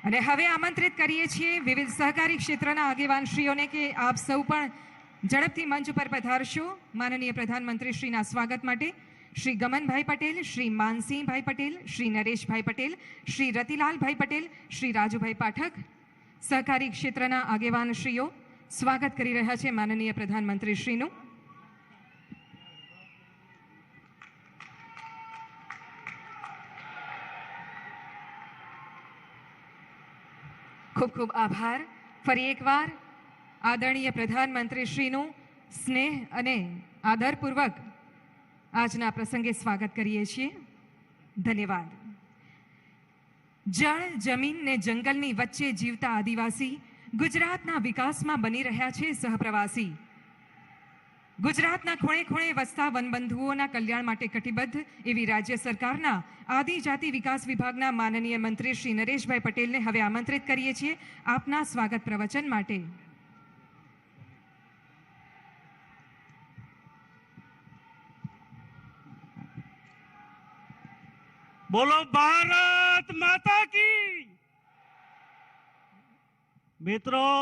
અને હવે આમંત્રિત કરીએ છીએ વિવિધ સહકારી ક્ષેત્રના આગેવાનશ્રીઓને કે આપ સૌ પણ ઝડપથી મંચ ઉપર પધારશો માનનીય પ્રધાનમંત્રી શ્રીના સ્વાગત માટે। શ્રી ગમનભાઈ પટેલ, શ્રી માનસિંહભાઈ પટેલ, શ્રી નરેશભાઈ પટેલ, શ્રી રતિલાલભાઈ પટેલ, શ્રી રાજુભાઈ પાઠક સહકારી ક્ષેત્રના આગેવાનશ્રીઓ સ્વાગત કરી રહ્યા છે માનનીય પ્રધાનમંત્રી શ્રીનું। खूब खूब आभार। फरी एक वार आदरणीय प्रधानमंत्री श्रीनु स्नेह अने आदरपूर्वक आजना प्रसंगे स्वागत करीए छीए। धन्यवाद। जल, जमीन ने जंगलनी वच्चे जीवता आदिवासी गुजरातना विकासमां बनी रह्या छे सहप्रवासी। गुजरातना खूणे खूणे वसता वनबंधुओना कल्याण माटे कटिबद्ध एवी राज्य सरकारना आदिजाति विकास विभागना माननीय मंत्री श्री नरेशभाई पटेल ने हवे आमंत्रित करीए छीए आपना स्वागत प्रवचन माटे। बोलो भारत माता की। मित्रों,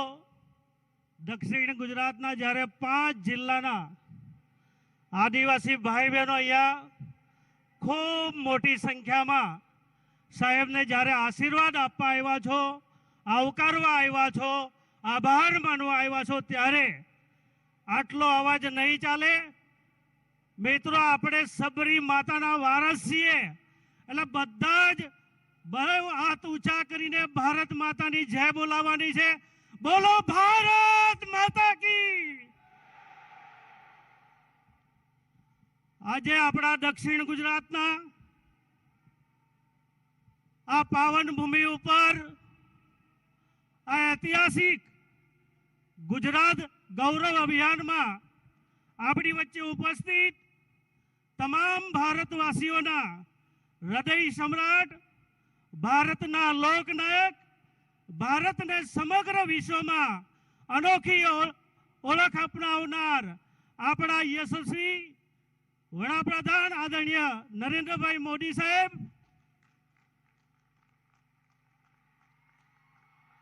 दक्षिण गुजरातना જ્યારે 5 જિલ્લાના આદિવાસી ભાઈ બહેનો અહીંયા ખૂબ મોટી સંખ્યામાં સાહેબને જ્યારે આશીર્વાદ આપવા આવ્યા છો, આવકારવા આવ્યા છો, આભાર માનવા આવ્યા છો, ત્યારે આટલો અવાજ નહીં ચાલે। મિત્રો, આપણે સબરી માતાના વારસ છીએ, એટલે બધા જ હાથ ઊંચા કરીને ભારત માતાની જય બોલાવવાની છે। बोलो भारत माता की। आज अपना दक्षिण गुजरातना आ पावन भूमि पर आ ऐतिहासिक गुजरात गौरव अभियान में अपनी वच्चे उपस्थित तमाम भारतवासीओना हृदय सम्राट, भारतना लोकनायक, भारत ने समग्र विश्व में अनोखी ओळख अपनावनार अपना यशस्वी वडाप्रधान आदरणीय नरेंद्रभाई मोदी साहेब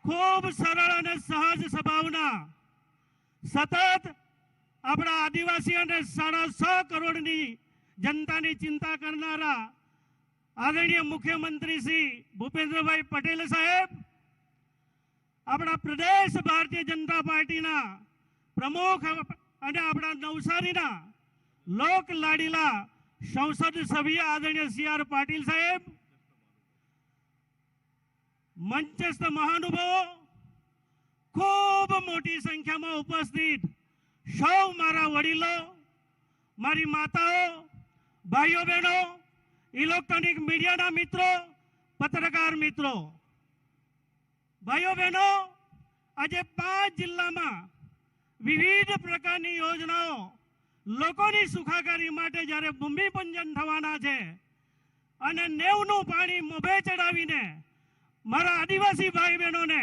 खूब सरल और सहज स्वभावना सतत अपना आदिवासी और 6.5 करोड़ जनता की चिंता करनारा आदरणीय मुख्यमंत्री श्री भूपेन्द्रभाई पटेल साहेब, अपना प्रदेश भारतीय जनता पार्टी ना प्रमुख अने अपना नवसारी ना लोक लाडीला संसद सभ्य आदरणीय CR पाटील साहेब, मंचस्थ महानुभावो, खूब मोटी संख्या में उपस्थित सौ मारा वडीलो, मारी माताओं, भाईओ बहनों, इलेक्ट्रॉनिक मीडिया ना मित्रों, पत्रकार मित्रों, भाईओ बहनों, आज 5 जिला में विविध प्रकार की योजनाओं लोकोनी सुखाकारी माटे जारे भूमि पूजन थवाना छे अने 90 पाणी मोभे चढ़ावीने मारा आदिवासी भाई बहनों ने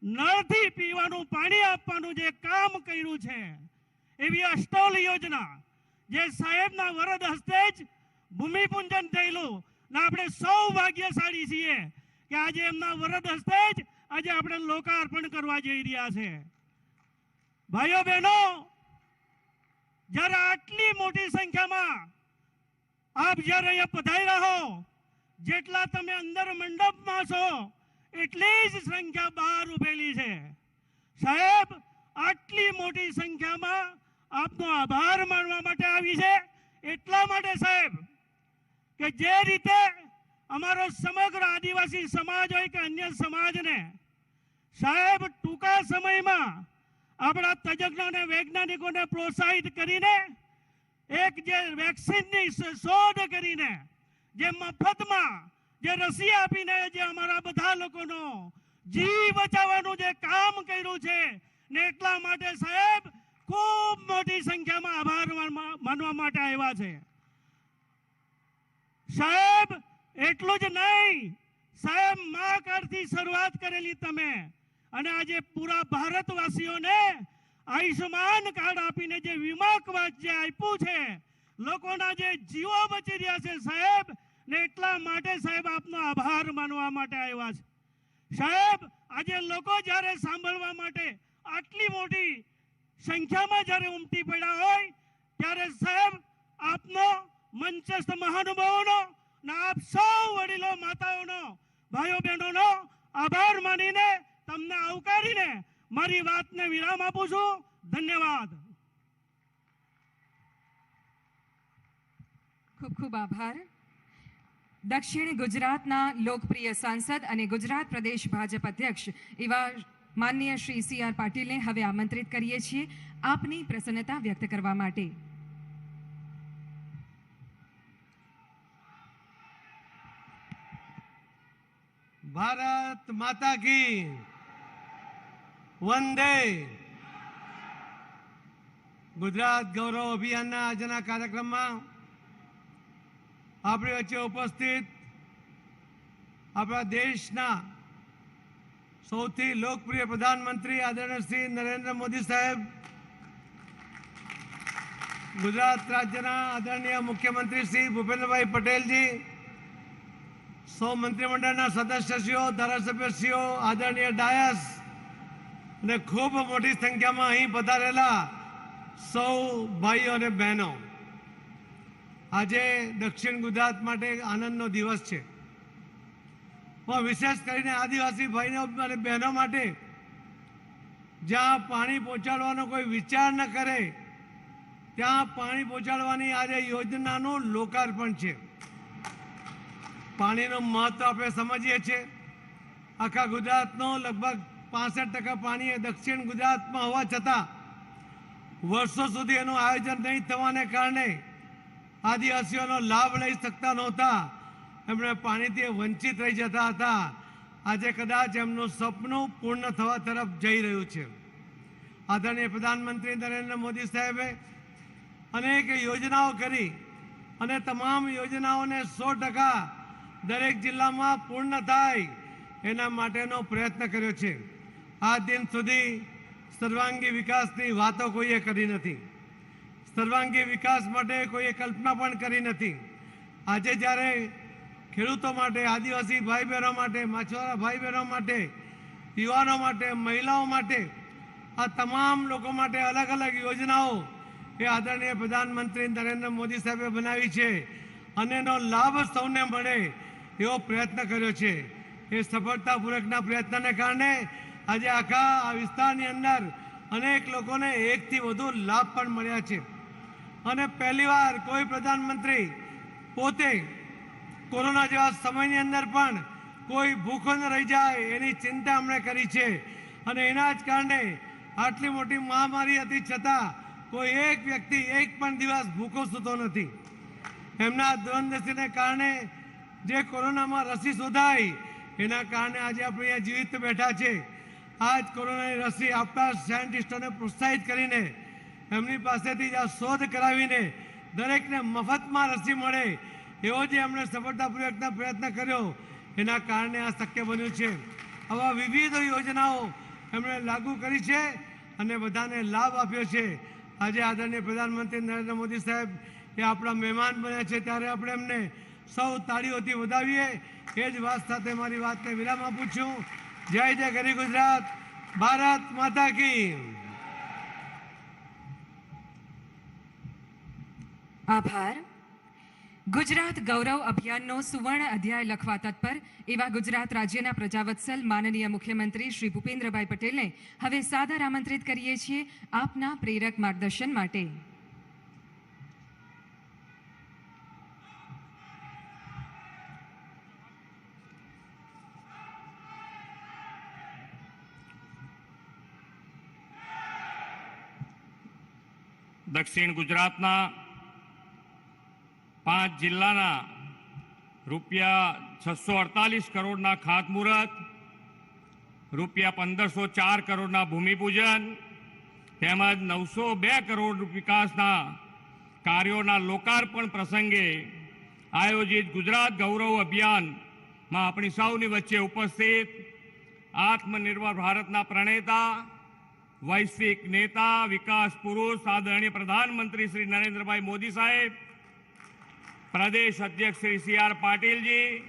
नळथी पीवानुं पाणी आपवानुं जे काम कर्युं छे एवी अष्टोल योजना जे साहेबना वरद हस्ते ज भूमि पूजन थयेलुं ने आपणे सौ भाग्यशाળી छीए कि आज एमना वरद हस्ते ज आज આપણે લોકાર્પણ કરવા જઈ રહ્યા છે। ભાઈઓ બહેનો, જ્યારે આટલી મોટી સંખ્યામાં આપ જ્યારે અહીંયા પધાર્યા હો, જેટલા તમે અંદર મંડપમાં છો એટલી જ સંખ્યા બહાર ઉભેલી છે। સાહેબ, આટલી મોટી સંખ્યામાં આપનો આભાર માનવા માટે આવી છે। એટલા માટે સાહેબ કે જે રીતે અમારો સમગ્ર આદિવાસી સમાજ હોય કે અન્ય સમાજને साहेब टूका समय में अपना तज्ञों ने वैज्ञानिकों ने प्रोत्साहित करीने एक जे वेक्सीन नी शोध करीने जे मफत में जे रसी आपीने जे अमारा बधा लोकोनो जीव बचाववानुं जे काम कर्युं छे ने एटला माटे साहेब खूब मोटी संख्या में आभार मानवा माटे आव्या छे। साहेब, एटलुं ज नहीं, साहेब मां कार्ड थी शुरुआत करेली तमे અને આજે પૂરા ભારતવાસીઓને આયુષ્માન કાર્ડ આપીને જે વીમા કવચ જે આપ્યું છે, લોકોના જે જીવો બચી રહ્યા છે સાહેબ, ને એટલા માટે સાહેબ આપનો આભાર માનવા માટે આવ્યા છે। સાહેબ, આજે લોકો જ્યારે સાંભળવા માટે આટલી મોટી સંખ્યામાં જ્યારે ઉમટી પડ્યા હોય ત્યારે સાહેબ આપનો મંચસ્થ મહાનુભાવોનો ને આપ સૌ વડીલો માતાઓનો ભાઈઓ બહેનોનો આભાર માનીને તમને આવકારીને મારી વાતને વિરામ આપું છું. ધન્યવાદ. ખૂબ ખૂબ આભાર. દક્ષિણ ગુજરાતના લોકપ્રિય સાંસદ અને ગુજરાત પ્રદેશ ભાજપ અધ્યક્ષ એવા માનનીય શ્રી CR પાટીલને હવે આમંત્રિત કરીએ છીએ આપની પ્રસન્નતા વ્યક્ત કરવા માટે. ભારત માતા કી વંદે. ગુજરાત ગૌરવ અભિયાનના આજના કાર્યક્રમમાં આપણી વચ્ચે ઉપસ્થિત આપણા દેશના સૌથી લોકપ્રિય પ્રધાનમંત્રી આદરણીય શ્રી નરેન્દ્ર મોદી સાહેબ, ગુજરાત રાજ્યના આદરણીય મુખ્યમંત્રી શ્રી ભૂપેન્દ્રભાઈ પટેલજી, સૌ મંત્રીમંડળના સદસ્યશ્રીઓ, ધારાસભ્યશ્રીઓ, આદરણીય ડાયસ અને ખૂબ મોટી સંખ્યામાં અહીં પધારેલા સૌ ભાઈઓ અને બહેનો, આજે દક્ષિણ ગુજરાત માટે આનંદનો દિવસ છે. પણ વિશેષ કરીને આદિવાસી ભાઈઓ અને બહેનો માટે જ્યાં પાણી પહોંચાડવાનો કોઈ વિચાર ન કરે ત્યાં પાણી પહોંચાડવાની આજે યોજનાનું લોકાર્પણ છે. પાણીનું મહત્વ આપણે સમજીએ છીએ. આખા ગુજરાતનો લગભગ 65% પાણી એ દક્ષિણ ગુજરાતમાં હોવા છતાં વર્ષો સુધી એનું આયોજન નહીં થવાને કારણે આદિવાસીઓનો લાભ લઈ શકતા નહોતા. એમણે પાણીથી વંચિત રહી જતા હતા. આજે કદાચ એમનું સપનું પૂર્ણ થવા તરફ જઈ રહ્યું છે. આદરણીય પ્રધાનમંત્રી નરેન્દ્ર મોદી સાહેબે અનેક યોજનાઓ કરી અને તમામ યોજનાઓને 100% દરેક જિલ્લામાં પૂર્ણ થાય એના માટેનો પ્રયત્ન કર્યો છે. આ દિન સુધી સર્વાંગી વિકાસની વાતો કોઈએ કરી નથી. સર્વાંગી વિકાસ માટે કોઈએ કલ્પના પણ કરી નથી. આજે જ્યારે ખેડૂતો માટે, આદિવાસી ભાઈ બહેનો માટે, માછીમાર ભાઈ બહેનો માટે, યુવાનો માટે, મહિલાઓ માટે, આ તમામ લોકો માટે અલગ અલગ યોજનાઓ એ આદરણીય પ્રધાનમંત્રી નરેન્દ્ર મોદી સાહેબે બનાવી છે અને એનો લાભ સૌને મળે એવો પ્રયત્ન કર્યો છે. એ સફળતાપૂર્વકના પ્રયત્નને કારણે આજે આખા આ વિસ્તારની અંદર અનેક લોકોને એકથી વધુ લાભ પણ મળ્યા છે. અને પહેલીવાર કોઈ પ્રધાનમંત્રી પોતે કોરોના જેવા સમયની અંદર પણ કોઈ ભૂખો ન રહી જાય એની ચિંતા અમણે કરી છે. અને એના જ કારણે આટલી મોટી મહામારી હતી છતાં કોઈ એક વ્યક્તિ એક પણ દિવસ ભૂખો સૂતો નથી. એમના દૂરંદેશીને કારણે જે કોરોનામાં રસી શોધાઈ એના કારણે આજે આપણે અહીંયા જીવિત બેઠા છે. આ જ કોરોનાની રસી આપણા સાયન્ટિસ્ટોને પ્રોત્સાહિત કરીને એમની પાસેથી જ આ શોધ કરાવીને દરેકને મફતમાં રસી મળે એવો જે એમણે સફળતાપૂર્વકનો પ્રયત્ન કર્યો એના કારણે આ શક્ય બન્યું છે. આવા વિવિધ યોજનાઓ એમણે લાગુ કરી છે અને બધાને લાભ આપ્યો છે. આજે આદરણીય પ્રધાનમંત્રી નરેન્દ્ર મોદી સાહેબ એ આપણા મહેમાન બન્યા છે ત્યારે આપણે એમને સૌ તાળીઓથી વધાવીએ. એ જ વાત સાથે મારી વાતને વિરામ આપું છું. જય જય ગરી ગુજરાત. ભારત માતા કી. આભાર. ગુજરાત ગૌરવ અભિયાનનો સુવર્ણ અધ્યાય લખવા તત્પર એવા ગુજરાત રાજ્યના પ્રજાવત્સલ માનનીય મુખ્યમંત્રી શ્રી ભૂપેન્દ્રભાઈ પટેલને હવે સાદર આમંત્રિત કરીએ છીએ આપના પ્રેરક માર્ગદર્શન માટે. દક્ષિણ ગુજરાતના 5 જિલ્લાના રૂપિયા 648 કરોડના ખાતમુહૂર્ત, રૂપિયા 1504 કરોડના ભૂમિપૂજન તેમજ 902 કરોડ વિકાસના કાર્યોના લોકાર્પણ પ્રસંગે આયોજિત ગુજરાત ગૌરવ અભિયાનમાં આપણી સૌની વચ્ચે ઉપસ્થિત આત્મનિર્ભર ભારતના પ્રણેતા, વૈશ્વિક નેતા, વિકાસ પુરુષ આદરણીય પ્રધાનમંત્રી શ્રી નરેન્દ્રભાઈ મોદી સાહેબ, પ્રદેશ અધ્યક્ષ શ્રી CR પાટીલજી,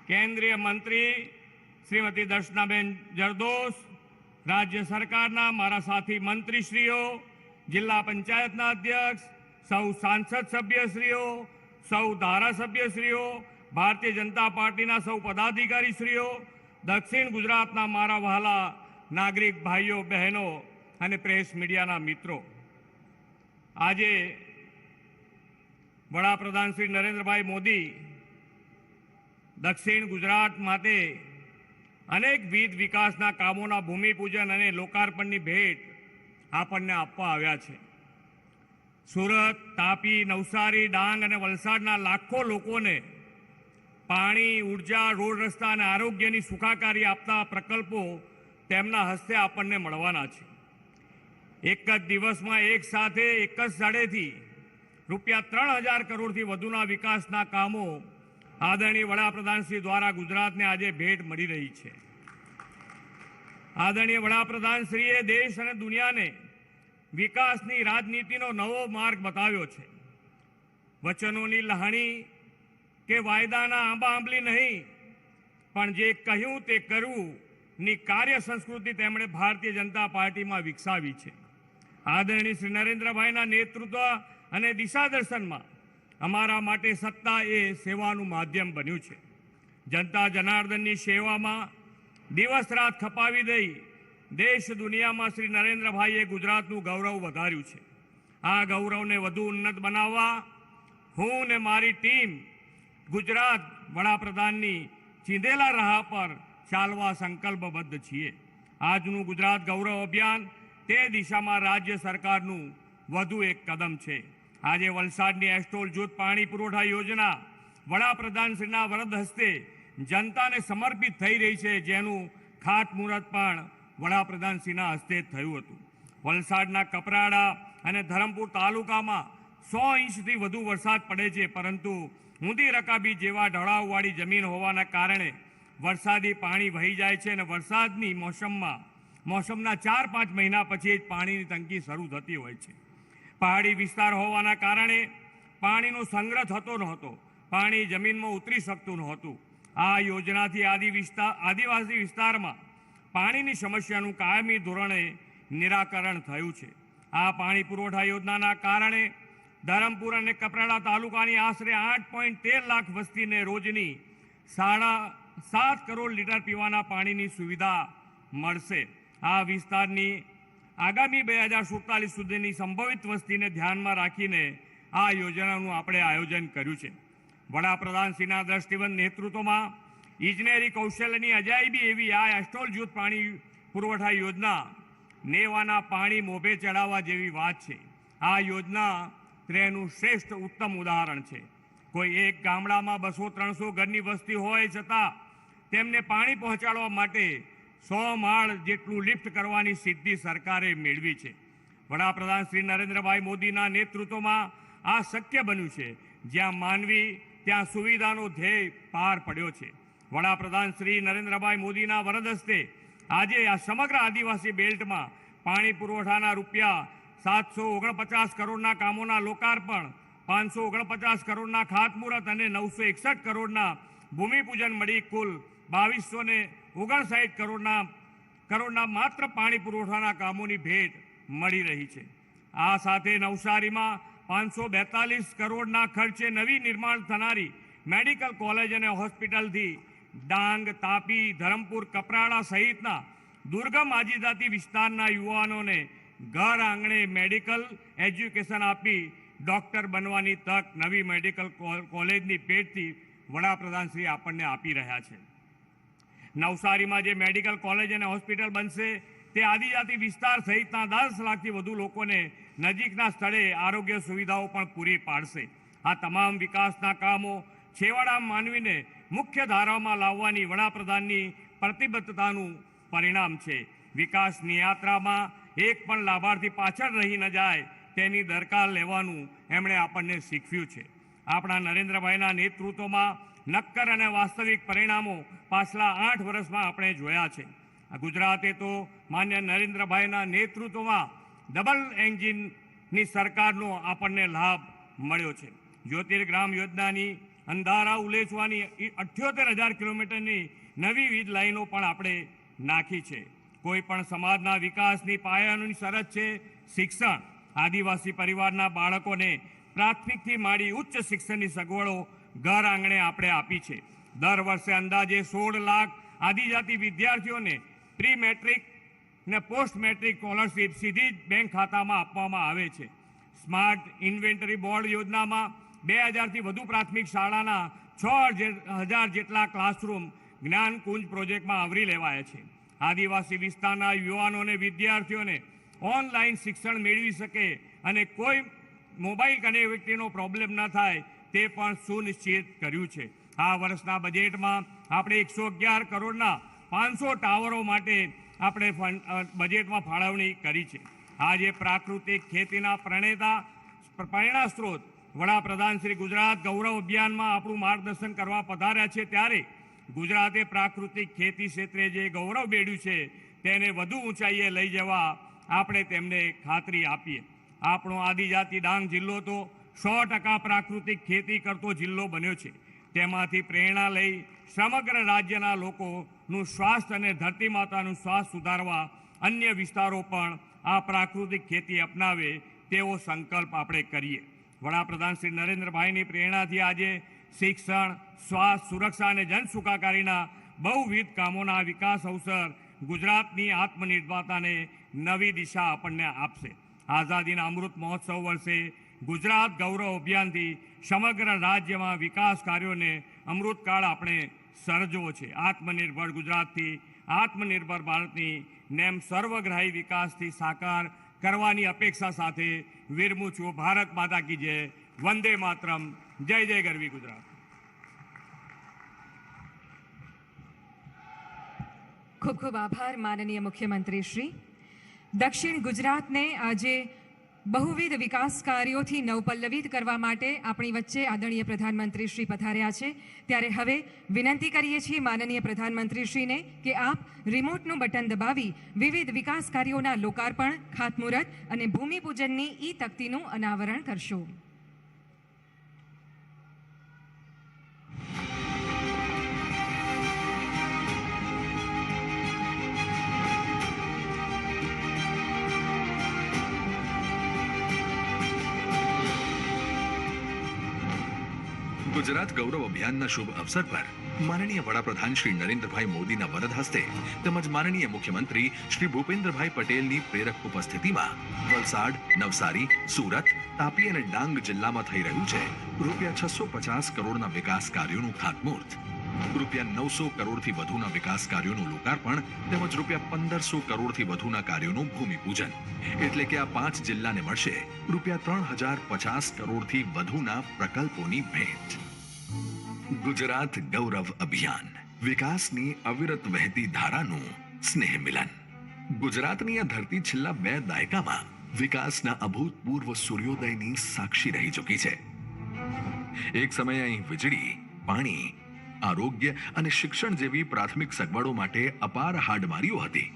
કેન્દ્રીય મંત્રી શ્રીમતી દર્શનાબેન જરદોસ, રાજ્ય સરકારના મારા સાથી મંત્રીશ્રીઓ, જિલ્લા પંચાયતના અધ્યક્ષ, સૌ સાંસદ સભ્યશ્રીઓ, સૌ ધારાસભ્યશ્રીઓ, ભારતીય જનતા પાર્ટીના સૌ પદાધિકારીશ્રીઓ, દક્ષિણ ગુજરાતના મારા વહાલા નાગરિક ભાઈઓ બહેનો અને પ્રેસ મીડિયાના મિત્રો, આજે વડાપ્રધાન શ્રી નરેન્દ્રભાઈ મોદી દક્ષિણ ગુજરાત માટે અનેકવિધ વિકાસના કામોના ભૂમિપૂજન અને લોકાર્પણની ભેટ આપણને આપવા આવ્યા છે. સુરત, તાપી, નવસારી, ડાંગ અને વલસાડના લાખો લોકોને પાણી, ઉર્જા, રોડ રસ્તા અને આરોગ્યની સુખાકારી આપતા પ્રકલ્પો તેમના હસ્તે આપણને મળવાના છે. એક જ દિવસમાં એક સાથે એક જ સ્થળેથી રૂપિયા 3000 કરોડથી વધુના વિકાસના કામો આદરણીય વડાપ્રધાનશ્રી દ્વારા ગુજરાતને આજે ભેટ મળી રહી છે. આદરણીય વડાપ્રધાનશ્રીએ દેશ અને દુનિયાને વિકાસની રાજનીતિનો નવો માર્ગ બતાવ્યો છે. વચનોની લહાણી કે વાયદાના આંબા આંબલી નહીં, પણ જે કહ્યું તે કરવું ની કાર્ય સંસ્કૃતિ તેમણે ભારતીય જનતા પાર્ટીમાં વિકસાવી છે. આદરણીય શ્રી નરેન્દ્રભાઈના નેતૃત્વ અને દિશાદર્શનમાં અમારા માટે સત્તા એ સેવાનું માધ્યમ બન્યું છે. જનતા જનાર્દનની સેવામાં દિવસ રાત ખપાવી દઈ દેશ દુનિયામાં શ્રી નરેન્દ્રભાઈએ ગુજરાતનું ગૌરવ વધાર્યું છે. આ ગૌરવને વધુ ઉન્નત બનાવવા હું ને મારી ટીમ ગુજરાત વડાપ્રધાનની ચીંધેલા રાહ પર ચાલવા સંકલ્પબદ્ધ છીએ. આજનું ગુજરાત ગૌરવ અભિયાન તે દિશામાં રાજ્ય સરકારનું વધુ એક કદમ છે. આજે વલસાડની એસ્ટોલ જૂથ પાણી પુરવઠા યોજના વડાપ્રધાનશ્રીના વરદ હસ્તે જનતાને સમર્પિત થઈ રહી છે, જેનું ખાતમુહૂર્ત પણ વડાપ્રધાનશ્રીના હસ્તે થયું હતું. વલસાડના કપરાડા અને ધરમપુર તાલુકામાં 100 ઇંચથી વધુ વરસાદ પડે છે, પરંતુ ઊંધી રકાબી જેવા ઢળાવવાળી જમીન હોવાના કારણે વરસાદી પાણી વહી જાય છે અને વરસાદની મોસમના 4-5 મહિના પછી જ પાણીની તંગી શરૂ થતી હોય છે. પહાડી વિસ્તાર હોવાના કારણે પાણીનો સંગ્રહ થતો નહોતો, પાણી જમીનમાં ઉતરી શકતું નહોતું. આ યોજનાથી આદિવાસી વિસ્તારમાં પાણીની સમસ્યાનું કાયમી ધોરણે નિરાકરણ થયું છે. આ પાણી પુરવઠા યોજનાના કારણે ધરમપુર અને કપરાડા તાલુકાની આશરે 8.13 લાખ વસ્તીને રોજની 7.5 કરોડ લીટર પીવાના પાણીની સુવિધા મળશે. આ વિસ્તારની આગામી 2047 સુધીની સંભવિત વસ્તીને ધ્યાનમાં રાખીને આ યોજનાનું આપણે આયોજન કર્યું છે. વડાપ્રધાનશ્રીના દ્રષ્ટિવંત નેતૃત્વમાં ઇજનેરી કૌશલ્યની અજાયબી એવી આ એસ્ટોલ જૂથ પાણી પુરવઠા યોજના નેવાના પાણી મોભે ચડાવવા જેવી વાત છે. આ યોજના તેનું શ્રેષ્ઠ ઉત્તમ ઉદાહરણ છે. કોઈ એક ગામડામાં 200-300 ઘરની વસ્તી હોય છતાં તેમને પાણી પહોંચાડવા માટે 100 માળ જેટલું લિફ્ટ કરવાની સિદ્ધિ સરકારે મેળવી છે. વડાપ્રધાન શ્રી નરેન્દ્રભાઈ મોદીના નેતૃત્વમાં આ શક્ય બન્યું છે. જ્યાં માનવી ત્યાં સુવિધાનો ધ્યેય પાર પડ્યો છે. વડાપ્રધાન શ્રી નરેન્દ્રભાઈ મોદીના વરદ હસ્તે આજે આ સમગ્ર આદિવાસી બેલ્ટમાં પાણી પુરવઠાના રૂપિયા 749 કરોડના કામોના લોકાર્પણ, 549 કરોડના ખાતમુહૂર્ત અને 961 કરોડના ભૂમિપૂજન મળી કુલ 2259 કરોડના માત્ર પાણી પુરવઠાના કામોની ભેટ મળી રહી છે. આ સાથે નવસારીમાં 542 કરોડના ખર્ચે નવી નિર્માણ થનારી મેડિકલ કોલેજ અને હોસ્પિટલથી ડાંગ, તાપી, ધરમપુર, કપરાડા સહિતના દુર્ગમ આદિજાતિ વિસ્તારના યુવાનોને ઘર આંગણે મેડિકલ એજ્યુકેશન આપી ડૉક્ટર બનવાની તક નવી મેડિકલ કોલેજની ભેટથી વડાપ્રધાનશ્રી આપણને આપી રહ્યા છે. નવસારીમાં જે મેડિકલ કોલેજ અને હોસ્પિટલ બનશે તે આદિજાતિ વિસ્તાર સહિતના 10 લાખથી વધુ લોકોને નજીકના સ્થળે આરોગ્ય સુવિધાઓ પણ પૂરી પાડશે. આ તમામ વિકાસના કામો છેવાડા માનવીને મુખ્ય ધારામાં લાવવાની વડાપ્રધાનની પ્રતિબદ્ધતાનું પરિણામ છે. વિકાસની યાત્રામાં એક પણ લાભાર્થી પાછળ રહી ન જાય તેની દરકાર લેવાનું એમણે આપણને શીખવ્યું છે. આપણા નરેન્દ્રભાઈના નેતૃત્વમાં નક્કર અને વાસ્તવિક પરિણામો પાછલા 8 વર્ષમાં આપણે જોયા છે. ગુજરાતે તો માન્ય નરેન્દ્રભાઈના નેતૃત્વમાં ડબલ એન્જિનની સરકારનો આપણને લાભ મળ્યો છે. જ્યોતિર્ગ્રામ યોજનાની અંધારા ઉલેચવાની 78,000 કિલોમીટરની નવી વીજ લાઈનો પણ આપણે નાખી છે. કોઈ પણ સમાજના વિકાસની પાયાની શરત છે શિક્ષણ. આદિવાસી પરિવારના બાળકોને પ્રાથમિકથી માંડી ઉચ્ચ શિક્ષણની સગવડો ઘર આંગણે આપણે આપી છે. દર વર્ષે અંદાજે 16 લાખ આદિજાતિ વિદ્યાર્થીઓને પ્રી મેટ્રિક ને પોસ્ટ મેટ્રિક સ્કોલરશીપ સીધી જ બેંક ખાતામાં આપવામાં આવે છે. સ્માર્ટ ઇન્વેન્ટરી બોર્ડ યોજનામાં 2000થી વધુ પ્રાથમિક શાળાના 6000 જેટલા ક્લાસરૂમ જ્ઞાન કુંજ પ્રોજેક્ટમાં આવરી લેવાયા છે. આદિવાસી વિસ્તારના યુવાનો અને વિદ્યાર્થીઓને ઓનલાઈન શિક્ષણ મેળવી શકે અને કોઈ મોબાઈલ કનેક્ટિવિટીનો પ્રોબ્લેમ ન થાય તે પણ સુનિશ્ચિત કર્યું છે. આ વર્ષના બજેટમાં આપણે 111 કરોડના 500 ટાવરો માટે આપણે બજેટમાં ફાળવણી કરી છે. આજે પ્રાકૃતિક ખેતીના પ્રેરણા સ્ત્રોત વડાપ્રધાન શ્રી ગુજરાત ગૌરવ અભિયાનમાં આપણું માર્ગદર્શન કરવા પધાર્યા છે, ત્યારે ગુજરાતે પ્રાકૃતિક ખેતી ક્ષેત્રે જે ગૌરવ મેળવ્યું છે તેને વધુ ઊંચાઈએ લઈ જવા આપણે તેમને ખાતરી આપીએ. આપણો આદિજાતિ ડાંગ જિલ્લો તો 100% પ્રાકૃતિક ખેતી કરતો જિલ્લો બન્યો છે. તેમાંથી પ્રેરણા લઈ સમગ્ર રાજ્યના લોકોનું સ્વાસ્થ્ય અને ધરતી માતાનું સ્વાસ્થ્ય સુધારવા અન્ય વિસ્તારો પણ આ પ્રાકૃતિક ખેતી અપનાવે તેવો સંકલ્પ આપણે કરીએ. વડાપ્રધાન શ્રી નરેન્દ્રભાઈની પ્રેરણાથી આજે શિક્ષણ, સ્વાસ્થ્ય, સુરક્ષા અને જન સુખાકારીના બહુવિધ કામોના વિકાસ અવસર ગુજરાતની આત્મનિર્ભરતાને નવી દિશા આપણને આપશે. આઝાદીના અમૃત મહોત્સવ વર્ષે ગુજરાત ગૌરવ અભિયાનથી સમગ્ર રાજ્યમાં વિકાસ કાર્યોને અમૃતકાળ આપણે સર્જવો છે. આત્મનિર્ભર ગુજરાતથી આત્મનિર્ભર ભારતની નેમ સર્વગ્રાહી વિકાસથી સાકાર કરવાની અપેક્ષા સાથે વિરમું છું. ભારત માતા કી જય. વંદે માતરમ. જય જય ગરવી ગુજરાત. ખૂબ ખૂબ આભાર માનનીય મુખ્યમંત્રી શ્રી. દક્ષિણ ગુજરાતને આજે બહુવિધ વિકાસ કાર્યોથી નવપલ્લવિત કરવા માટે આપણી વચ્ચે આદરણીય પ્રધાનમંત્રી શ્રી પધાર્યા છે. ત્યારે હવે વિનંતી કરીએ છીએ માનનીય પ્રધાનમંત્રી શ્રીને કે આપ રિમોટનું બટન દબાવી વિવિધ વિકાસ કાર્યોના લોકાર્પણ, ખાતમુહૂર્ત અને ભૂમિપૂજનની ઈ તકતીનું અનાવરણ કરશો. ગુજરાત ગૌરવ અભિયાનના શુભ અવસર પર માનનીય વડાપ્રધાન શ્રી નરેન્દ્રભાઈ મોદીના વરદ હસ્તે તેમજ માનનીય મુખ્યમંત્રી શ્રી ભૂપેન્દ્રભાઈ પટેલની પ્રેરક ઉપસ્થિતિમાં વલસાડ, નવસારી, સુરત, તાપી અને ડાંગ જિલ્લામાં થઈ રહ્યું છે રૂપિયા 650 કરોડના વિકાસ કાર્યોનું ખાતમુહૂર્ત, રૂપિયા 900 કરોડથી વધુના વિકાસ કાર્યોનું લોકાર્પણ તેમજ રૂપિયા 1500 કરોડથી વધુના કાર્યોનું ભૂમિપૂજન. એટલે કે આ 5 જિલ્લાને મળશે રૂપિયા 3050 કરોડથી વધુના પ્રકલ્પોની ભેટ. ગુજરાત ગૌરવ અભિયાન, વિકાસની અવિરત વહેતી ધારાનું સ્નેહ મિલન. ગુજરાતની આ ધરતી છેલ્લા 2 દાયકામાં વિકાસના અભૂતપૂર્વ સૂર્યોદયની સાક્ષી રહી ચૂકી છે. એક સમયે અહીં વીજળી, પાણી, આરોગ્ય અને શિક્ષણ જેવી પ્રાથમિક સગવડો માટે અપાર હાડમારીઓ હતી.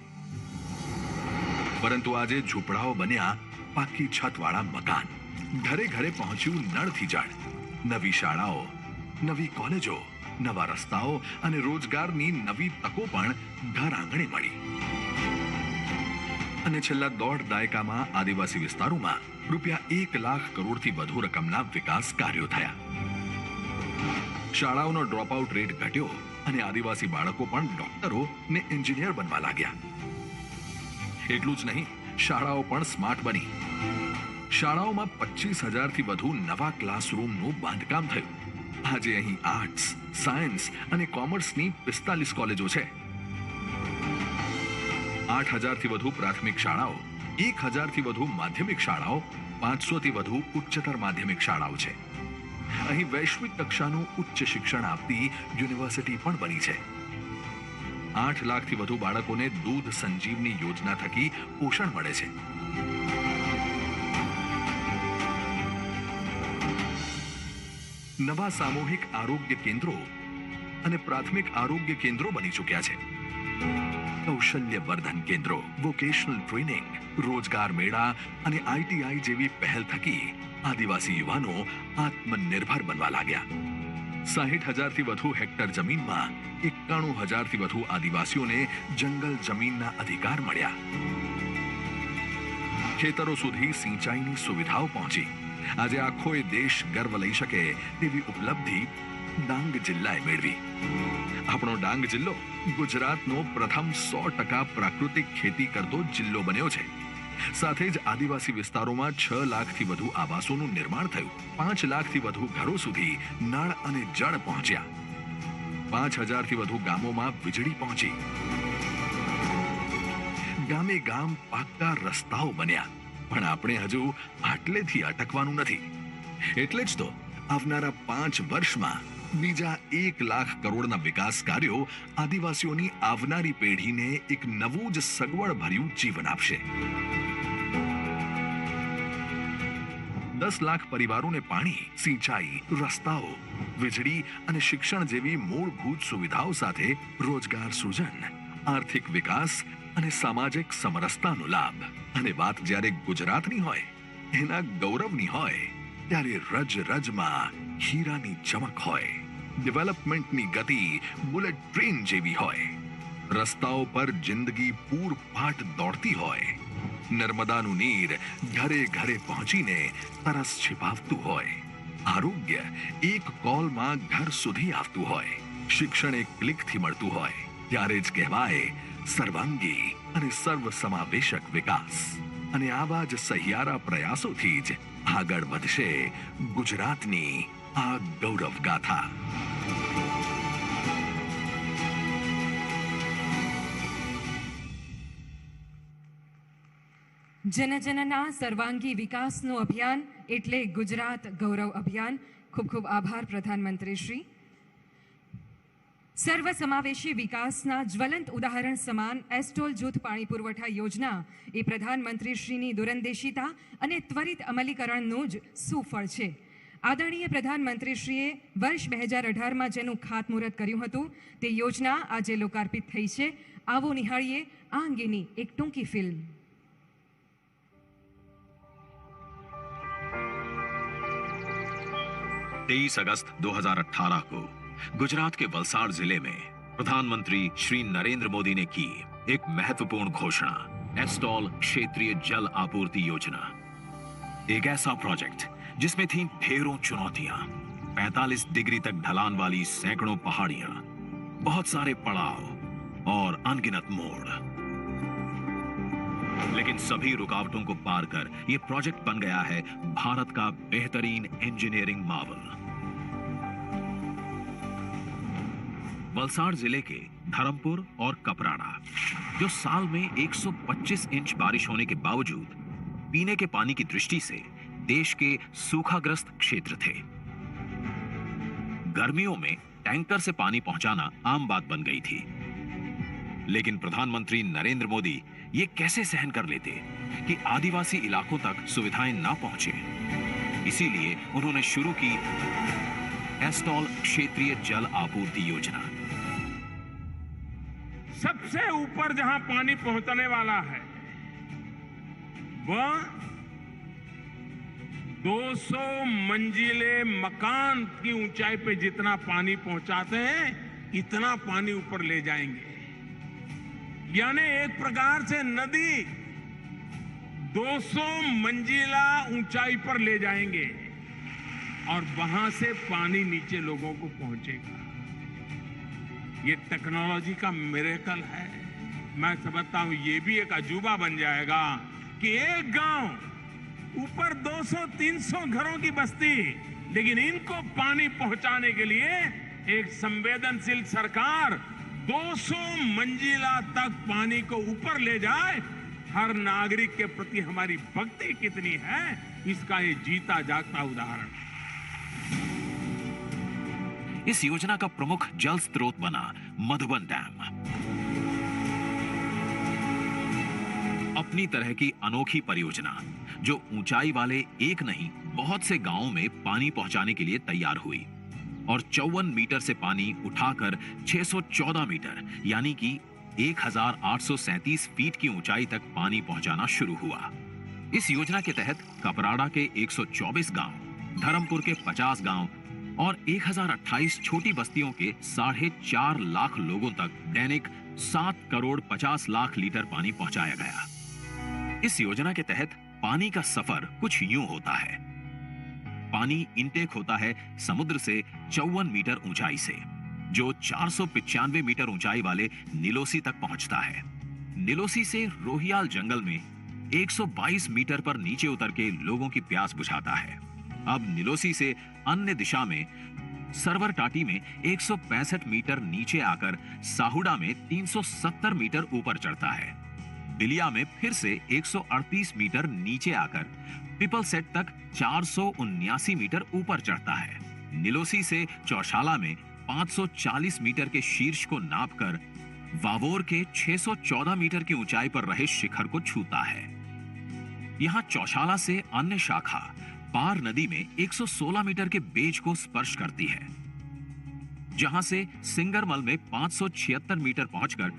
પરંતુ આજે ઝૂંપડાઓ બન્યા પાકી છતવાળા મકાન, ઘરે ઘરે પહોંચ્યું નળથી જળ, નવી શાળાઓ, નવી કોલેજો, નવા રસ્તાઓ અને રોજગારની નવી તકો પણ ઘર આંગણે મળી. અને છેલ્લા 1.5 દાયકામાં આદિવાસી વિસ્તારોમાં રૂપિયા 1 લાખ કરોડથી વધુ રકમના વિકાસ કાર્યો થયા. શાળાઓનો ડ્રોપ આઉટ રેટ ઘટ્યો અને આદિવાસી બાળકો પણ ડોક્ટરો ને એન્જિનિયર બનવા લાગ્યા. એટલું જ નહીં, શાળાઓ પણ સ્માર્ટ બની. શાળાઓમાં 25,000થી વધુ નવા ક્લાસરૂમનું બાંધકામ થયું. આજે અહીં આર્ટ્સ, સાયન્સ અને કોમર્સની 45 કોલેજો છે. 8,000થી વધુ પ્રાથમિક શાળાઓ, 1,000થી વધુ માધ્યમિક શાળાઓ, 500થી વધુ ઉચ્ચતર માધ્યમિક શાળાઓ છે. અહીં વૈશ્વિક કક્ષાનું ઉચ્ચ શિક્ષણ આપતી યુનિવર્સિટી પણ બની છે. 8 લાખથી વધુ બાળકોને દૂધ સંજીવની યોજના થકી પોષણ મળે છે. નવા સામૂહિક આરોગ્ય કેન્દ્રો અને પ્રાથમિક આરોગ્ય કેન્દ્રો બની ચૂક્યા છે. કૌશલ્ય વર્ધન કેન્દ્રો, વોકેશનલ ટ્રેનિંગ, રોજગાર મેળા અને ITI જેવી પહેલ થકી આદિવાસી યુવાનો આત્મનિર્ભર બનવા લાગ્યા. 60,000 થી વધુ હેક્ટર જમીનમાં 91,000 થી વધુ આદિવાસીઓને જંગલ જમીનના અધિકાર મળ્યા. ખેતરો સુધી સિંચાઈની સુવિધાઓ પહોંચી. આજે આખો એ દેશ ગર્વ લઈ શકે તેવી ઉપલબ્ધિ ડાંગ જિલ્લાએ મેળવી. આપણો ડાંગ જિલ્લો ગુજરાતનો પ્રથમ 100% પ્રાકૃતિક ખેતી કરતો જિલ્લો બન્યો છે. સાથે જ આદિવાસી વિસ્તારોમાં 6 લાખથી વધુ આવાસોનું નિર્માણ થયું. 5 લાખથી વધુ ઘરો સુધી નળ અને જળ પહોંચ્યા. 5,000થી વધુ ગામોમાં વીજળી પહોંચી. ગામે ગામ પાક્કા રસ્તાઓ બન્યા. પણ આપણે હજુ આટલેથી અટકવાનું નથી. એટલે જ તો આવનારા 5 વર્ષમાં બીજા 1 લાખ કરોડના વિકાસ કાર્યો આદિવાસીઓની આવનારી પેઢીને એક નવું જ સગવડ ભર્યું જીવન આપશે. 10 લાખ પરિવારોને પાણી, સિંચાઈ, રસ્તાઓ, વીજળી અને શિક્ષણ જેવી મૂળભૂત સુવિધાઓ સાથે રોજગાર સૃજન, આર્થિક વિકાસ અને સામાજિક સમરસતાનો લાભ. અને વાત જ્યારે ગુજરાતની હોય, એના ગૌરવની હોય, ત્યારે રજ રજમાં હીરાની ચમક હોય. ડેવલપમેન્ટની ગતિ બુલેટ ટ્રેન જેવી હોય. રસ્તાઓ પર જિંદગી પૂરપાટ દોડતી હોય. નર્મદાનું નીર ઘરે ઘરે પહોંચીને તરસ છિપાવતું હોય. આરોગ્ય એક કોલમાં ઘર સુધી આવતું હોય. શિક્ષણ એક ક્લિકથી મળતું હોય. ત્યારે જ કહેવાય સર્વાંગી અને સર્વસમાવેશક વિકાસ. અને આવા જ સહિયારા પ્રયાસોથી જ આગળ વધશે ગુજરાતની આ ગૌરવ ગાથા. જનજનના સર્વાંગી વિકાસનું અભિયાન એટલે ગુજરાત ગૌરવ અભિયાન. ખૂબ ખૂબ આભાર પ્રધાનમંત્રી શ્રી. સર્વસમાવેશી વિકાસના જ્વલંત ઉદાહરણ સમાન એસ્ટોલ જૂથ પાણી પુરવઠા યોજના એ પ્રધાનમંત્રીશ્રીની દૂરંદેશિતા અને ત્વરિત અમલીકરણનું જ સુફળ છે. આદરણીય પ્રધાનમંત્રીશ્રીએ વર્ષ 2018માં જેનું ખાતમુહૂર્ત કર્યું હતું તે યોજના આજે લોકાર્પિત થઈ છે. આવો નિહાળીએ આ અંગેની એક ટૂંકી ફિલ્મ. 23 अगस्त 2018 को गुजरात के वलसाड जिले में प्रधानमंत्री श्री नरेंद्र मोदी ने की एक महत्वपूर्ण घोषणा, एस्टॉल क्षेत्रीय जल आपूर्ति योजना. एक ऐसा प्रोजेक्ट जिसमें थी ढेरों चुनौतियां, 45 डिग्री तक ढलान वाली सैकड़ों पहाड़ियां, बहुत सारे पड़ाव और अनगिनत मोड़. लेकिन सभी रुकावटों को पार कर यह प्रोजेक्ट बन गया है भारत का बेहतरीन इंजीनियरिंग मावल. वलसाड जिले के धरमपुर और कपराड़ा, जो साल में 125 इंच बारिश होने के बावजूद पीने के पानी की दृष्टि से देश के सूखाग्रस्त क्षेत्र थे. गर्मियों में टैंकर से पानी पहुंचाना आम बात बन गई थी. लेकिन प्रधानमंत्री नरेंद्र मोदी ये कैसे सहन कर लेते कि आदिवासी इलाकों तक सुविधाएं ना पहुंचे. इसीलिए उन्होंने शुरू की एस्टॉल क्षेत्रीय जल आपूर्ति योजना. सबसे ऊपर जहां पानी पहुंचने वाला है वह 200 मंजिले मकान की ऊंचाई पे जितना पानी पहुंचाते हैं इतना पानी ऊपर ले जाएंगे. यानी एक प्रकार से नदी 200 मंजिला ऊंचाई पर ले जाएंगे और वहां से पानी नीचे लोगों को पहुंचेगा. ये टेक्नोलॉजी का मिरेकल है. मैं समझता हूं ये भी एक अजूबा बन जाएगा कि एक गांव ऊपर 200-300 घरों की बस्ती, लेकिन इनको पानी पहुंचाने के लिए एक संवेदनशील सरकार 200 मंजिला तक पानी को ऊपर ले जाए. हर नागरिक के प्रति हमारी भक्ति कितनी है इसका ये जीता जागता उदाहरण. इस योजना का प्रमुख जल स्रोत बना मधुबन डैम. अपनी तरह की अनोखी परियोजना जो ऊंचाई वाले एक नहीं बहुत से गांवों में पानी पहुंचाने के लिए तैयार हुई और 54 मीटर से पानी उठाकर 614 मीटर यानी कि 1837 फीट की ऊंचाई तक पानी पहुंचाना शुरू हुआ. इस योजना के तहत कपराड़ा के 124 गांव, धरमपुर के 50 गांव और 1028 छोटी बस्तियों के 4.5 लाख लोगों तक दैनिक 7 करोड़ 50 लाख लीटर पानी पहुंचाया गया। इस योजना के तहत पानी का सफर कुछ यूं होता है। पानी इनटेक होता है समुद्र से 54 मीटर ऊंचाई से, जो 495 मीटर ऊंचाई वाले नीलोसी तक पहुंचता है। नीलोसी से रोहियाल जंगल में 122 मीटर पर नीचे उतर के लोगों की प्यास बुझाता है। अब नीलोसी से अन्य दिशा में सरवर टाटी में 165 मीटर नीचे आकर साहुड़ा में 370 मीटर ऊपर चढ़ता है। बिलिया में फिर से 138 मीटर नीचे आकर पीपल सेट तक 479 मीटर ऊपर चढ़ता है। नीलोसी से चौशाला में 540 मीटर के शीर्ष को नापकर वावोर के 614 मीटर की ऊंचाई पर रहे शिखर को छूता है। यहां चौशाला से अन्य शाखा पार नदी में 116 मीटर के बेज को स्पर्श करती है, जहां से सिंगरमल में 576 मीटर पहुंचकर